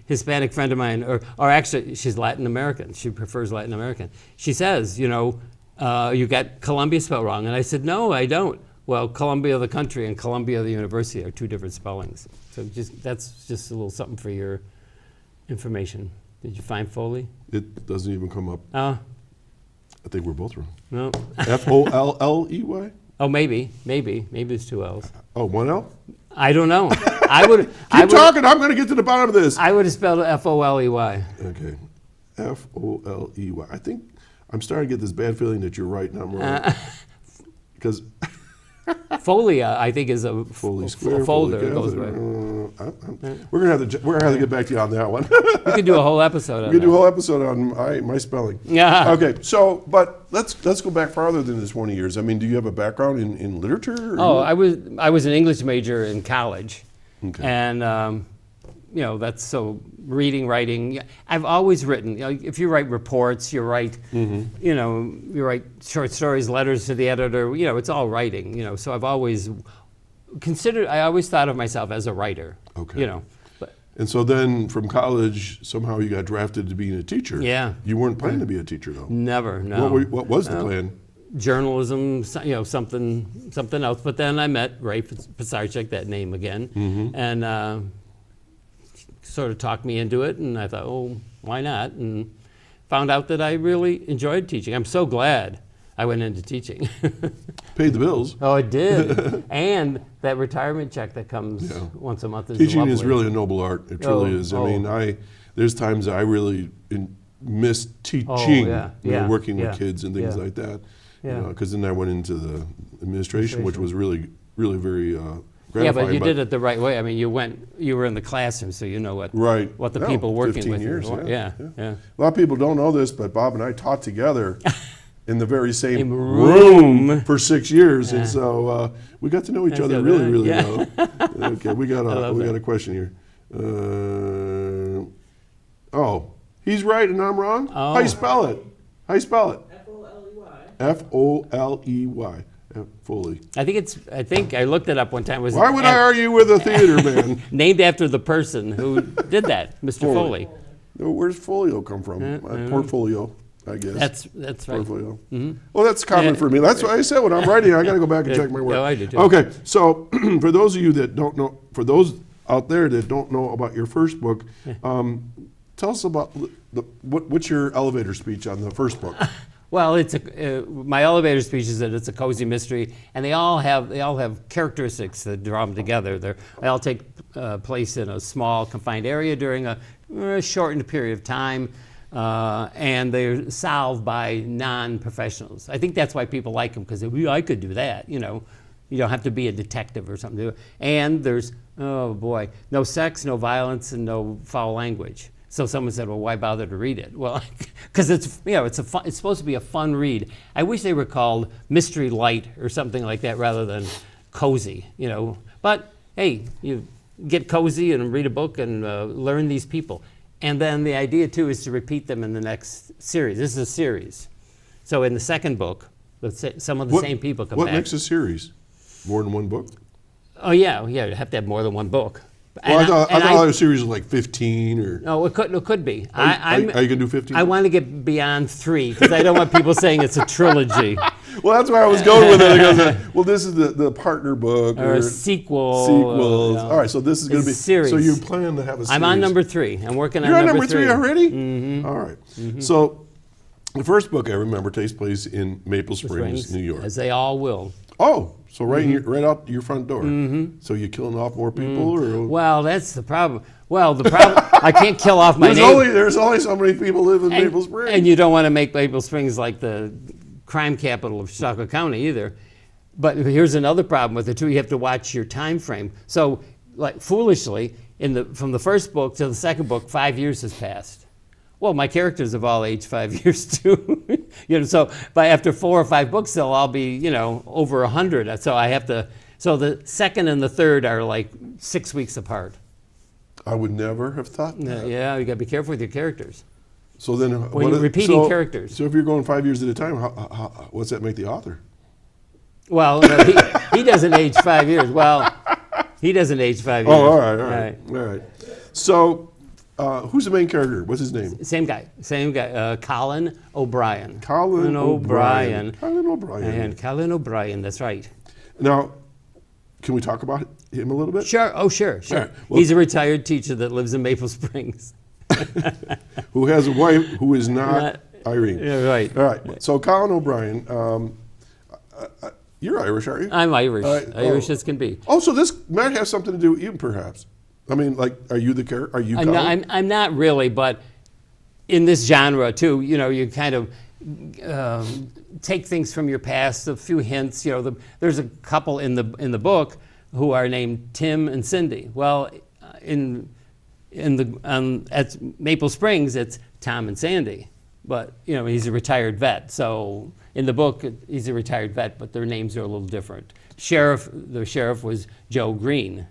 Hispanic friend of mine, or actually she's Latin American. She prefers Latin American. She says, you got Columbia spelled wrong, and I said, no, I don't. Well, Columbia the country and Columbia the university are 2 different spellings. So that's just a little something for your information. Did you find Foley? It doesn't even come up. Oh, I think we're both wrong. no. Folley? Oh, maybe there's 2 L's. Oh, 1 L? I don't know. I would. Keep talking. I'm going to get to the bottom of this. I would have spelled it F-O-L-E-Y. Okay. Foley. I think I'm starting to get this bad feeling that you're right and I'm wrong. Because Folia, I think, is a Foley square, folder. Foley It goes catheter. with. We're gonna have to get back to you on that one. We could do a whole episode on We could do a that. whole episode on my spelling. Yeah. Okay. So, but let's go back farther than the 20 years. I mean, do you have a background in literature? Oh, I was an English major in college, Okay. and that's so reading, writing. I've always written. If you write reports, you write, you write short stories, letters to the editor. It's all writing. So I've always I always thought of myself as a writer. Okay. But, And so then from college, somehow you got drafted to being a teacher. Yeah. You weren't planning to be a teacher, though. never, no. What was the plan? Journalism, something else. But then I met Ray Pisarcik, that name again, and sort of talked me into it. And I thought, oh, why not? And found out that I really enjoyed teaching. I'm so glad I went into teaching. Paid the bills. Oh, it did. And that retirement check that comes once a month is Teaching lovely. is really a noble art. It truly is. I mean, there's times I really miss teaching, working with kids and things like that. Because then I went into the administration, which was really, really very gratifying. Yeah, but you did it the right way. I mean, you were in the classroom, so you know what the people working 15 with years, you. Yeah. A lot of people don't know this, but Bob and I taught together in the very same room for 6 years, and so we got to know each other really, really well. Okay, we got a question here. He's right and I'm wrong. Oh. How you spell it? Foley. F-O-L-E-Y. Foley. I think I looked it up one time. Why would I argue with a theater man? Named after the person who did that, Mr. Foley. Where's folio come from? Portfolio, I guess. That's right. Portfolio. Well, that's common for me. That's what I said when I'm writing. I got to go back and check my work. No, I do too. Okay, so for those of you that don't know, for those out there that don't know about your first book, tell us about what's your elevator speech on the first book? Well, it's my elevator speech is that it's a cozy mystery, and they all have characteristics that draw them together. They all take place in a small confined area during a shortened period of time, and they're solved by non-professionals. I think that's why people like them, because I could do that. You don't have to be a detective or something to do it. And there's no sex, no violence, and no foul language. So someone said, well, why bother to read it? Well, because it's supposed to be a fun read. I wish they were called Mystery Light or something like that rather than cozy, But hey, you get cozy and read a book and learn these people. And then the idea too is to repeat them in the next series. This is a series. So in the second book, some of the same people come back. What makes a series? More than one book? Oh yeah, you have to have more than one book. Well, I thought other series was like 15 or... No, it could be. Are you going to do 15? I want to get beyond 3 because I don't want people saying it's a trilogy. Well, that's where I was going with it. I go, well, this is the partner book. Or a sequel. Sequels. All right, so this is going to be... series. So you plan to have a series. I'm on number 3. I'm working on You're number 3. You're on number 3 already? Mm-hmm. All right. Mm-hmm. So the first book I remember takes place in Maple Springs, New York. As they all will. Oh, so right out your front door. Mm-hmm. So you're killing off more people? Or? Well, that's the problem. I can't kill off my neighbor. There's only so many people live in Maple Springs. And you don't want to make Maple Springs like the crime capital of Chautauqua County either. But here's another problem with it too. You have to watch your time frame. So, like foolishly, from the first book to the second book, 5 years has passed. Well, my characters have all aged 5 years too. So after 4 or 5 books, they'll all be, over 100. So I have to. So the second and the third are like 6 weeks apart. I would never have thought that. Yeah, you got to be careful with your characters. So then, when you're repeating characters. So if you're going 5 years at a time, what's that make the author? Well, he doesn't age 5 years. Well, he doesn't age 5 years. Oh, all right. So. Who's the main character? What's his name? Same guy. Colin O'Brien. Colin O'Brien. And Colin O'Brien, that's right. Now, can we talk about him a little bit? Sure. Oh, sure. Right. Well, he's a retired teacher that lives in Maple Springs. Who has a wife who is not Irene. Yeah, right. All right. So Colin O'Brien, you're Irish, aren't you? I'm Irish. Irish as can be. Oh, so this might have something to do with you, perhaps. I mean, like, are you the character? Are you Colin? I'm not really, but in this genre too, you kind of take things from your past, a few hints. There's a couple in the book who are named Tim and Cindy. Well, at Maple Springs, it's Tom and Sandy, but he's a retired vet. So in the book, he's a retired vet, but their names are a little different. The sheriff was Joe Green.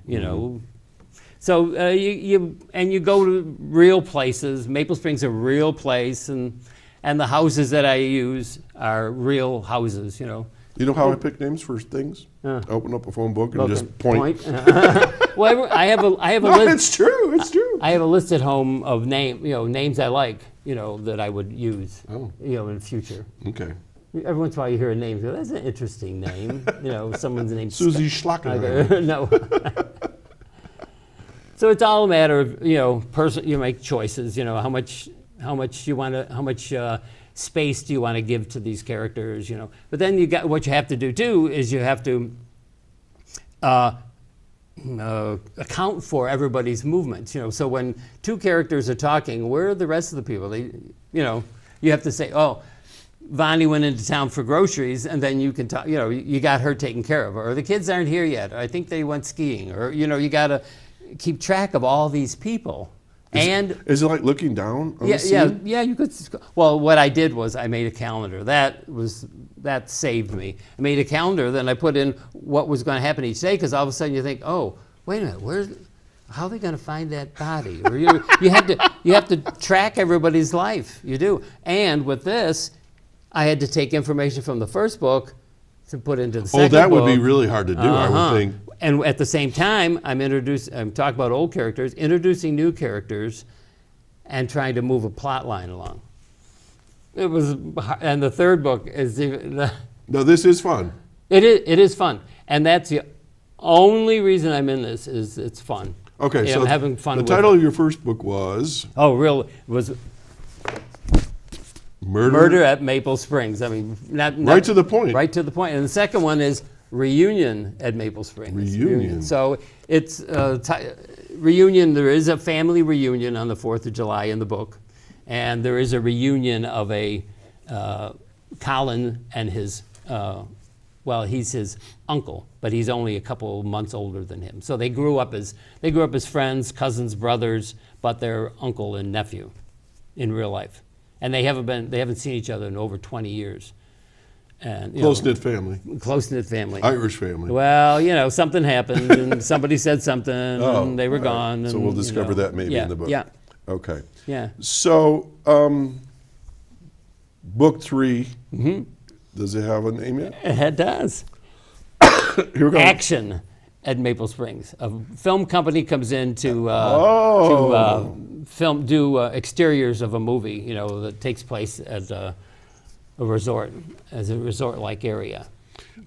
So you go to real places. Maple Springs is a real place, and the houses that I use are real houses. You know. You know how I pick names for things? Open up a phone book and just point. Well, I have a No, list. it's true. It's true. I have a list at home of names I like, that I would use, in the future. Okay. Every once in a while you hear a name, you go, that's an interesting name. Someone's name. Susie Schlackenheimer. No. So it's all a matter of, you make choices, how much you want to, how much space do you want to give to these characters, But then what you have to do too is you have to account for everybody's movements, So when two characters are talking, where are the rest of the people? You have to say, oh, Vonnie went into town for groceries, and then you can talk, you got her taken care of, or the kids aren't here yet, or I think they went skiing, or, you got to keep track of all these people. Is it like looking down on the scene? Yeah, you could. Well, what I did was I made a calendar. That saved me. I made a calendar, then I put in what was going to happen each day, because all of a sudden you think, oh, wait a minute, how are they going to find that body? Or you have to track everybody's life. You do. And with this, I had to take information from the first book to put into the second book. Oh, that would be really hard to do, I would think. And at the same time, I'm talking about old characters, introducing new characters, and trying to move a plot line along. And the third book is No, this is fun. It is fun, and that's the only reason I'm in this is it's fun. Okay, so I'm having fun. The title of your first book was Murder at Maple Springs. I mean, not right to the point. Right to the point. And the second one is Reunion at Maple Springs. Reunion. So it's reunion. There is a family reunion on the 4th of July in the book, and there is a reunion of a Colin and his. He's his uncle, but he's only a couple months older than him. So they grew up as friends, cousins, brothers, but they're uncle and nephew in real life. And they haven't seen each other in over 20 years. And close-knit family. Close-knit family. Irish family. Well, something happened, and somebody said something, and they were gone. So we'll discover that maybe in the book. Yeah. Okay. Yeah. So, book 3, does it have a name yet? It does. Here we go. Action at Maple Springs. A film company comes in to do exteriors of a movie, that takes place at a resort, as a resort-like area.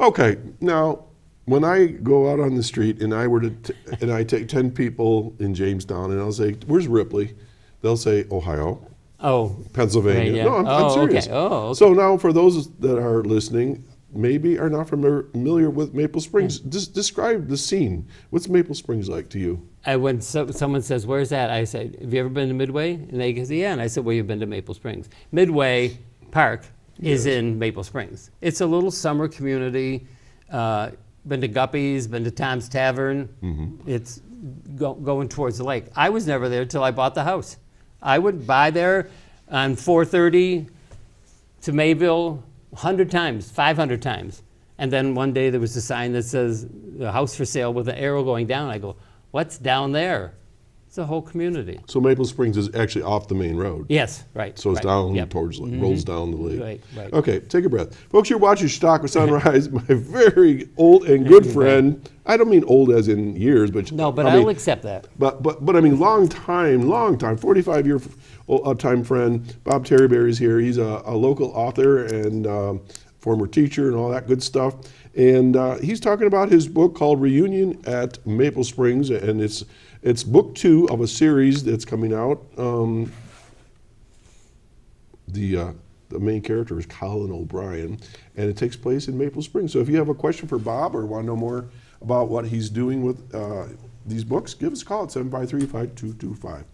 Okay, now when I go out on the street and I take 10 people in Jamestown and I'll say, "Where's Ripley?" They'll say, "Ohio." Oh, Pennsylvania. Right, No, I'm serious. Okay. Oh, okay. So now, for those that are listening, maybe are not familiar with Maple Springs, describe the scene. What's Maple Springs like to you? When someone says, "Where's that?" I say, "Have you ever been to Midway?" And they say, "Yeah." And I said, "Well, you've been to Maple Springs." Midway Park is in Maple Springs. It's a little summer community. Been to Guppy's, been to Tom's Tavern. It's going towards the lake. I was never there till I bought the house. I would buy there on 430 to Mayville 100 times, 500 times. And then one day there was a sign that says, "The house for sale," with an arrow going down. I go, "What's down there?" It's a whole community. So Maple Springs is actually off the main road. Yes, right. So it's right. down towards, rolls down the lake. Right. Okay, take a breath. Folks, you're watching Chautauqua Sunrise. My very old and good friend, I don't mean old as in years, but no, but I'll accept that. But I mean long time, 45-year time friend. Bob Terreberry is here. He's a local author and former teacher and all that good stuff. And he's talking about his book called Reunion at Maple Springs, and it's book 2 of a series that's coming out. The main character is Colin O'Brien, and it takes place in Maple Springs. So if you have a question for Bob or want to know more about what he's doing with these books, give us a call at 753-5225.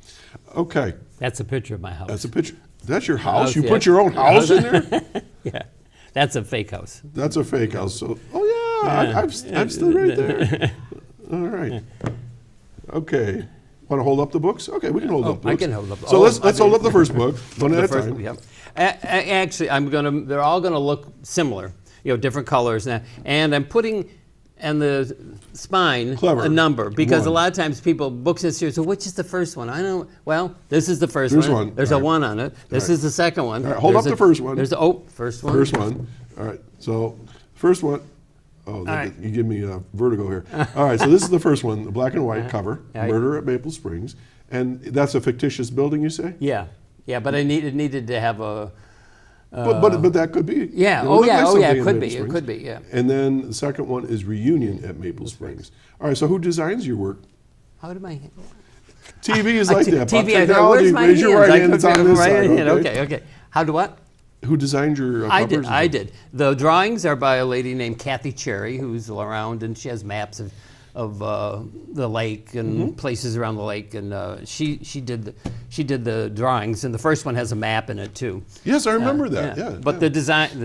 Okay. That's a picture of my house. That's a picture. That's your house? You yeah. put your own house in there? Yeah. That's a fake house. That's a fake house. So, I'm still right there. All right. Okay. Want to hold up the books? Okay, we can hold up the books. I can hold up. So let's hold up the first book, one at a time. Yep. Actually, they're all gonna look similar, different colors, and I'm putting and the spine Clever. a number, because a One. lot of times people books this here. So which is the first one? I don't. Well, this is the first There's one. one. There's All a right. 1 on it. This All is the second one. All right, hold There's up the first one. There's first one. First one. All right. So first one. Oh, right. you give me a vertigo here. All right. So this is the first one, the black and white cover, All right. Murder at Maple Springs, and that's a fictitious building, you say? Yeah, but it needed to have a. But that could be. Yeah. It Oh would look yeah. like Oh yeah. something It in could Maple be. It Springs. could be. Yeah. And then the second one is Reunion at Maple Springs. All right. So who designs your work? How did my TV is like that. Pop TV? I thought, technology. where's my Raise your hands? right I hand. It's put on my this right side. hand. Okay. How do what? Who designed your I covers? did. I did. The drawings are by a lady named Kathy Cherry, who's around, and she has maps of the lake and places around the lake, and she did the drawings, and the first one has a map in it too. Yes, I remember that. Yeah. But the design,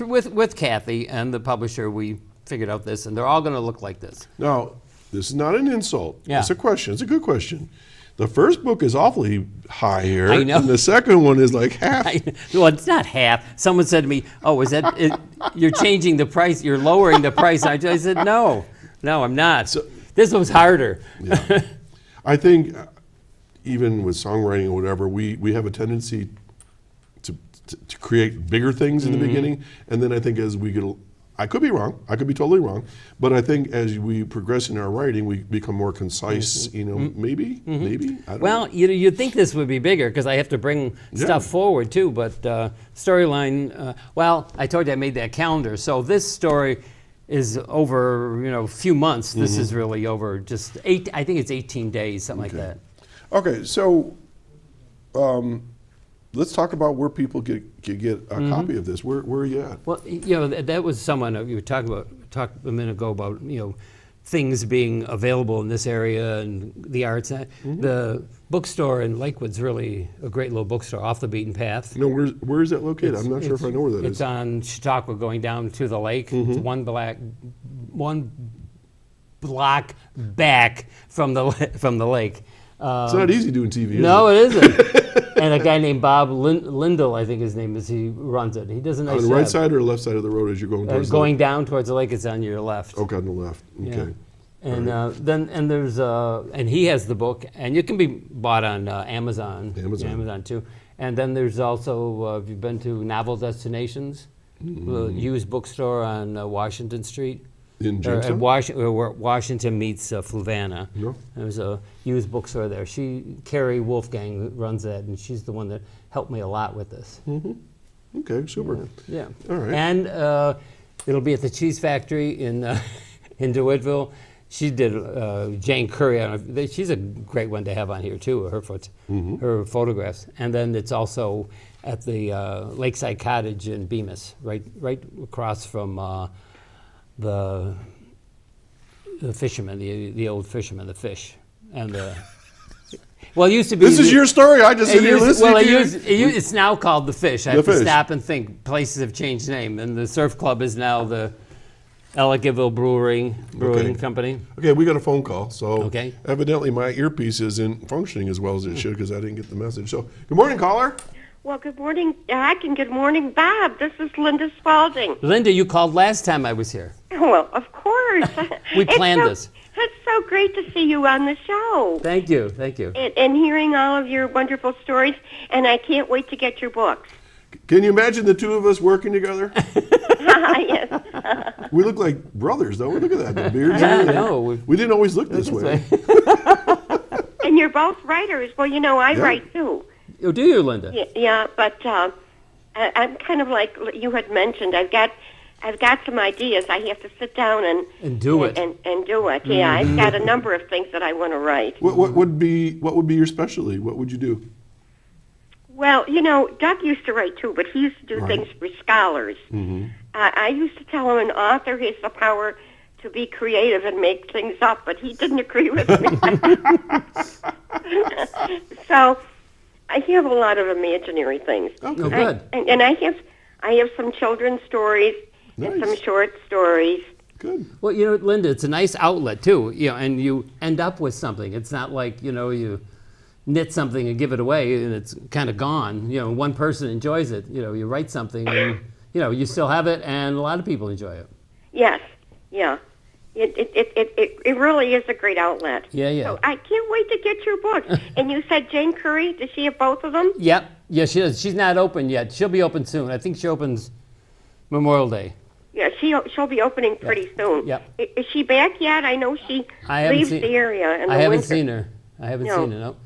with Kathy and the publisher, we figured out this, and they're all going to look like this. Now, this is not an insult. Yeah. It's a question. It's a good question. The first book is awfully high here, I know. and the second one is like half. Well, it's not half. Someone said to me, "Oh, is that it, you're changing the price? You're lowering the price?" I said, "No, I'm not. This was harder." Yeah. I think even with songwriting or whatever, we have a tendency to create bigger things in the beginning, and then I think as we get, I could be wrong, I could be totally wrong, but I think as we progress in our writing, we become more concise. You know, maybe, I don't Well, know. you'd think this would be bigger because I have to bring stuff forward too. But storyline, well, I told you I made that calendar. So this story is over, a few months. This is really over just I think it's 18 days, something like that. Okay, so let's talk about where people can get a copy of this. Where are you at? Well, that was someone you were talked a minute ago about, things being available in this area and the arts. The bookstore in Lakewood's really a great little bookstore off the beaten path. Where is that located? I'm not sure if I know where that is. It's on Chautauqua going down to the lake. It's one block back from the lake. It's not easy doing TV, is No, it? it isn't. And a guy named Bob Lindell, I think his name is, he runs it. He does a nice On job. the right side or left side of the road as you're going towards Going down towards the lake, it's on your left. Okay, on the left. Okay. And then there's and he has the book, and it can be bought on Amazon. Amazon too. And then there's also, have you been to Novel Destinations? The used bookstore on Washington Street. In Or at Jamestown? where Washington meets Fluvanna. No. There's a used bookstore there. Carrie Wolfgang runs that, and she's the one that helped me a lot with this. Okay, super. Yeah. All right. And it'll be at the Cheese Factory in DeWittville. She did Jane Curry. I don't know, she's a great one to have on here too. Her photographs. And then it's also at the Lakeside Cottage in Bemis, right across from the fisherman, the old fisherman, the fish, and well, it used to be. This is your story. I just sit here listening to you. It's now called the Fish. I have to stop and think. Places have changed name, and the surf club is now the Ellicottville Brewing Company. Okay, we got a phone call. So Okay. evidently my earpiece isn't functioning as well as it should because I didn't get the message. So good morning, caller. Well, good morning, Jack, and good morning, Bob. This is Linda Spalding. Linda, you called last time I was here. Well, of course. We planned this. It's so great to see you on the show. Thank you. And hearing all of your wonderful stories, and I can't wait to get your books. Can you imagine the two of us working together? Yes. We look like brothers, don't we? Look at that, the beards. Yeah, I and know. everything. We didn't always look this way. And you're both writers. Well, I write too. Oh, do you, Linda? Yeah, but I'm kind of like you had mentioned. I've got some ideas. I have to sit down And do it. And do it. Yeah, I've got a number of things that I want to write. What would be your specialty? What would you do? Well, Doug used to write too, but he used to do things for scholars. I used to tell him an author has the power to be creative and make things up, but he didn't agree with me. So I have a lot of imaginary things. Okay. Oh, good. And I have some children's stories and some Nice. short stories. Good. Well, Linda, it's a nice outlet too. And you end up with something. It's not like you knit something and give it away and it's kind of gone. One person enjoys it. You write something and you still have it, and a lot of people enjoy it. Yes, Yeah. It really is a great outlet. Yeah, yeah. So I can't wait to get your books. And you said Jane Curry, does she have both of them? Yep. Yeah, she does. She's not open yet. She'll be open soon. I think she opens Memorial Day. Yeah, she'll be opening pretty soon. Yep. Is she back yet? I know she leaves the area in the I haven't winter. seen her. I haven't seen her, no.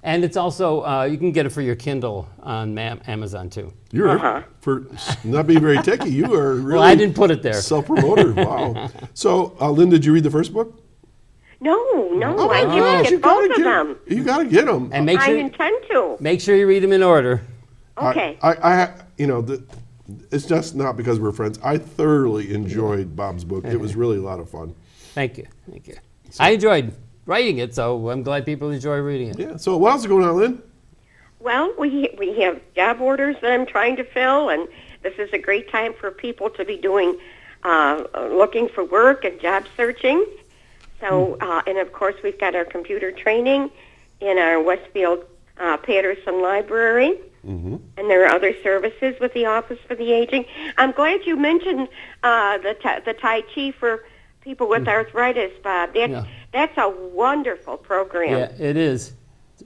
And it's also, you can get it for your Kindle on Amazon, too. You're, for not being very techy, you are really Well, I didn't put it there. Self-promoter, wow. So, Lynn, did you read the first book? No, Oh, I my didn't gosh, get both of them. You got to get them. And I intend to. make sure you read them in order. Okay. It's just not because we're friends. I thoroughly enjoyed Bob's book. It was really a lot of fun. Thank you. Thank you. I enjoyed writing it, so I'm glad people enjoy reading it. Yeah. So what else is going on, Lynn? Well, we have job orders that I'm trying to fill, and this is a great time for people to be doing looking for work and job searching. So, and of course, we've got our computer training in our Westfield Patterson Library. Mm-hmm. And there are other services with the Office for the Aging. I'm glad you mentioned the Tai Chi for people with arthritis, Bob. That's a wonderful program. Yeah, it is.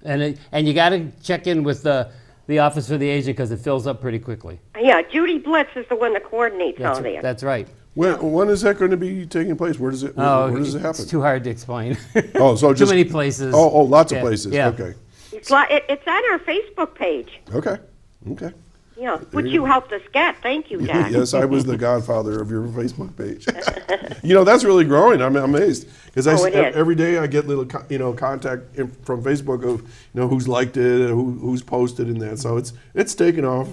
And you got to check in with the Office for the Aging because it fills up pretty quickly. Yeah, Judy Blitz is the one that coordinates all that. That's right. When is that going to be taking place? Where does it happen? It's too hard to explain. Oh, so too many places. Oh, lots of places. Yeah. Okay. It's on our Facebook page. Okay. Yeah, which you helped us get. Thank you, Doc. Yes, I was the godfather of your Facebook page. That's really growing. I'm amazed because every day I get little contact from Facebook of who's liked it, who's posted in that. So it's taken off.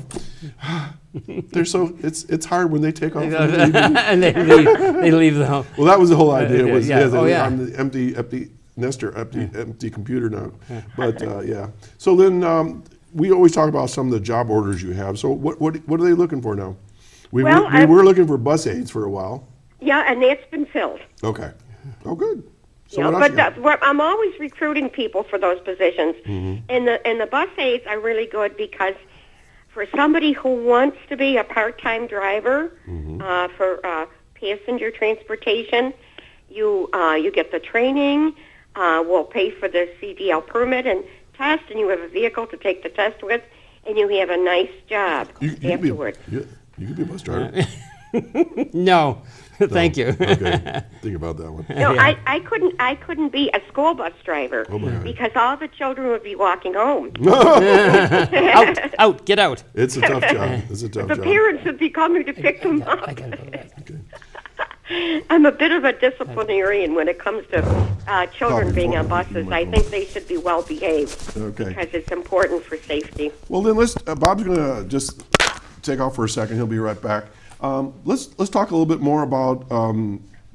It's hard when they take off and they leave the home. Well, that was the whole idea. I'm the empty nester, empty computer now. But yeah. So then. We always talk about some of the job orders you have. So what are they looking for now? We were looking for bus aides for a while. Yeah, and that's been filled. Okay. Oh, good. So I'm always recruiting people for those positions. Mm-hmm. And the bus aides are really good because for somebody who wants to be a part-time driver for passenger transportation, you get the training. We'll pay for the CDL permit and test, and you have a vehicle to take the test with, and you have a nice job afterwards. You could be a bus driver. No, thank you. Okay, think about that one. No, I couldn't be a school bus driver because all the children would be walking home. Out, get out. It's a tough job. The parents would be coming to pick them up. I gotta go to bed. Okay. I'm a bit of a disciplinarian when it comes to children being on buses. I think they should be well behaved because it's important for safety. Well, then Bob's going to just take off for a second. He'll be right back. Let's talk a little bit more about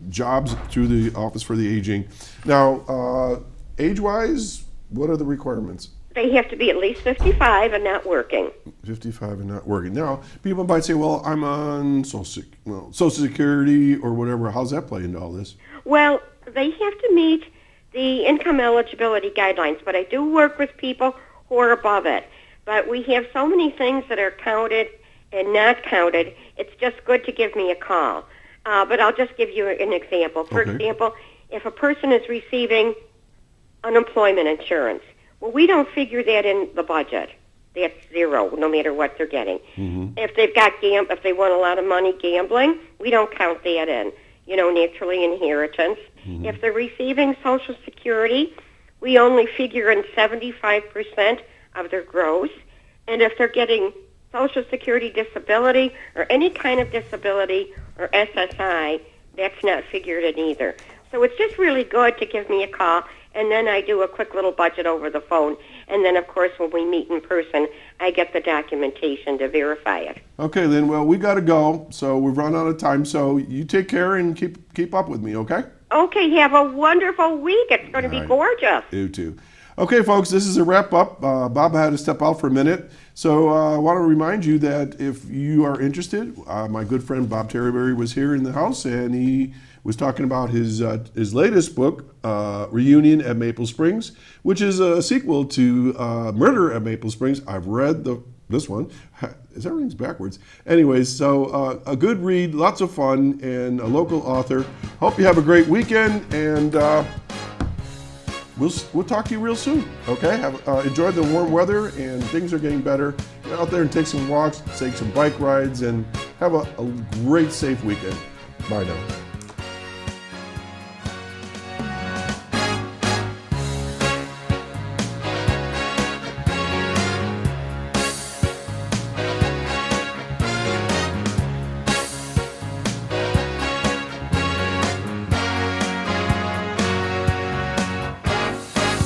jobs through the Office for the Aging. Now, age-wise, what are the requirements? They have to be at least 55 and not working. 55 and not working. Now, people might say, well, I'm on Social Security or whatever. How's that play into all this? Well, they have to meet the income eligibility guidelines, but I do work with people who are above it. But we have so many things that are counted and not counted. It's just good to give me a call. But I'll just give you an example. For example, if a person is receiving unemployment insurance, well, we don't figure that in the budget. That's zero, no matter what they're getting. Mm-hmm. If they've got if they want a lot of money gambling, we don't count that in. Naturally inheritance. Mm-hmm. If they're receiving Social Security, we only figure in 75% of their gross. And if they're getting Social Security disability or any kind of disability or SSI, that's not figured in either. So it's just really good to give me a call, and then I do a quick little budget over the phone. And then, of course, when we meet in person, I get the documentation to verify it. Okay, then. Well, we got to go, so we've run out of time. So you take care and keep up with me, okay? Okay, have a wonderful week. It's going to be gorgeous. You too. Okay, folks, this is a wrap-up. Bob had to step out for a minute. So I want to remind you that if you are interested, my good friend Bob Terreberry was here in the house, and he was talking about his latest book, Reunion at Maple Springs, which is a sequel to Murder at Maple Springs. I've read this one. everything's backwards. Anyways, so a good read, lots of fun, and a local author. Hope you have a great weekend, and we'll talk to you real soon. Okay, enjoy the warm weather, and things are getting better. Get out there and take some walks, take some bike rides, and have a great, safe weekend. Bye now.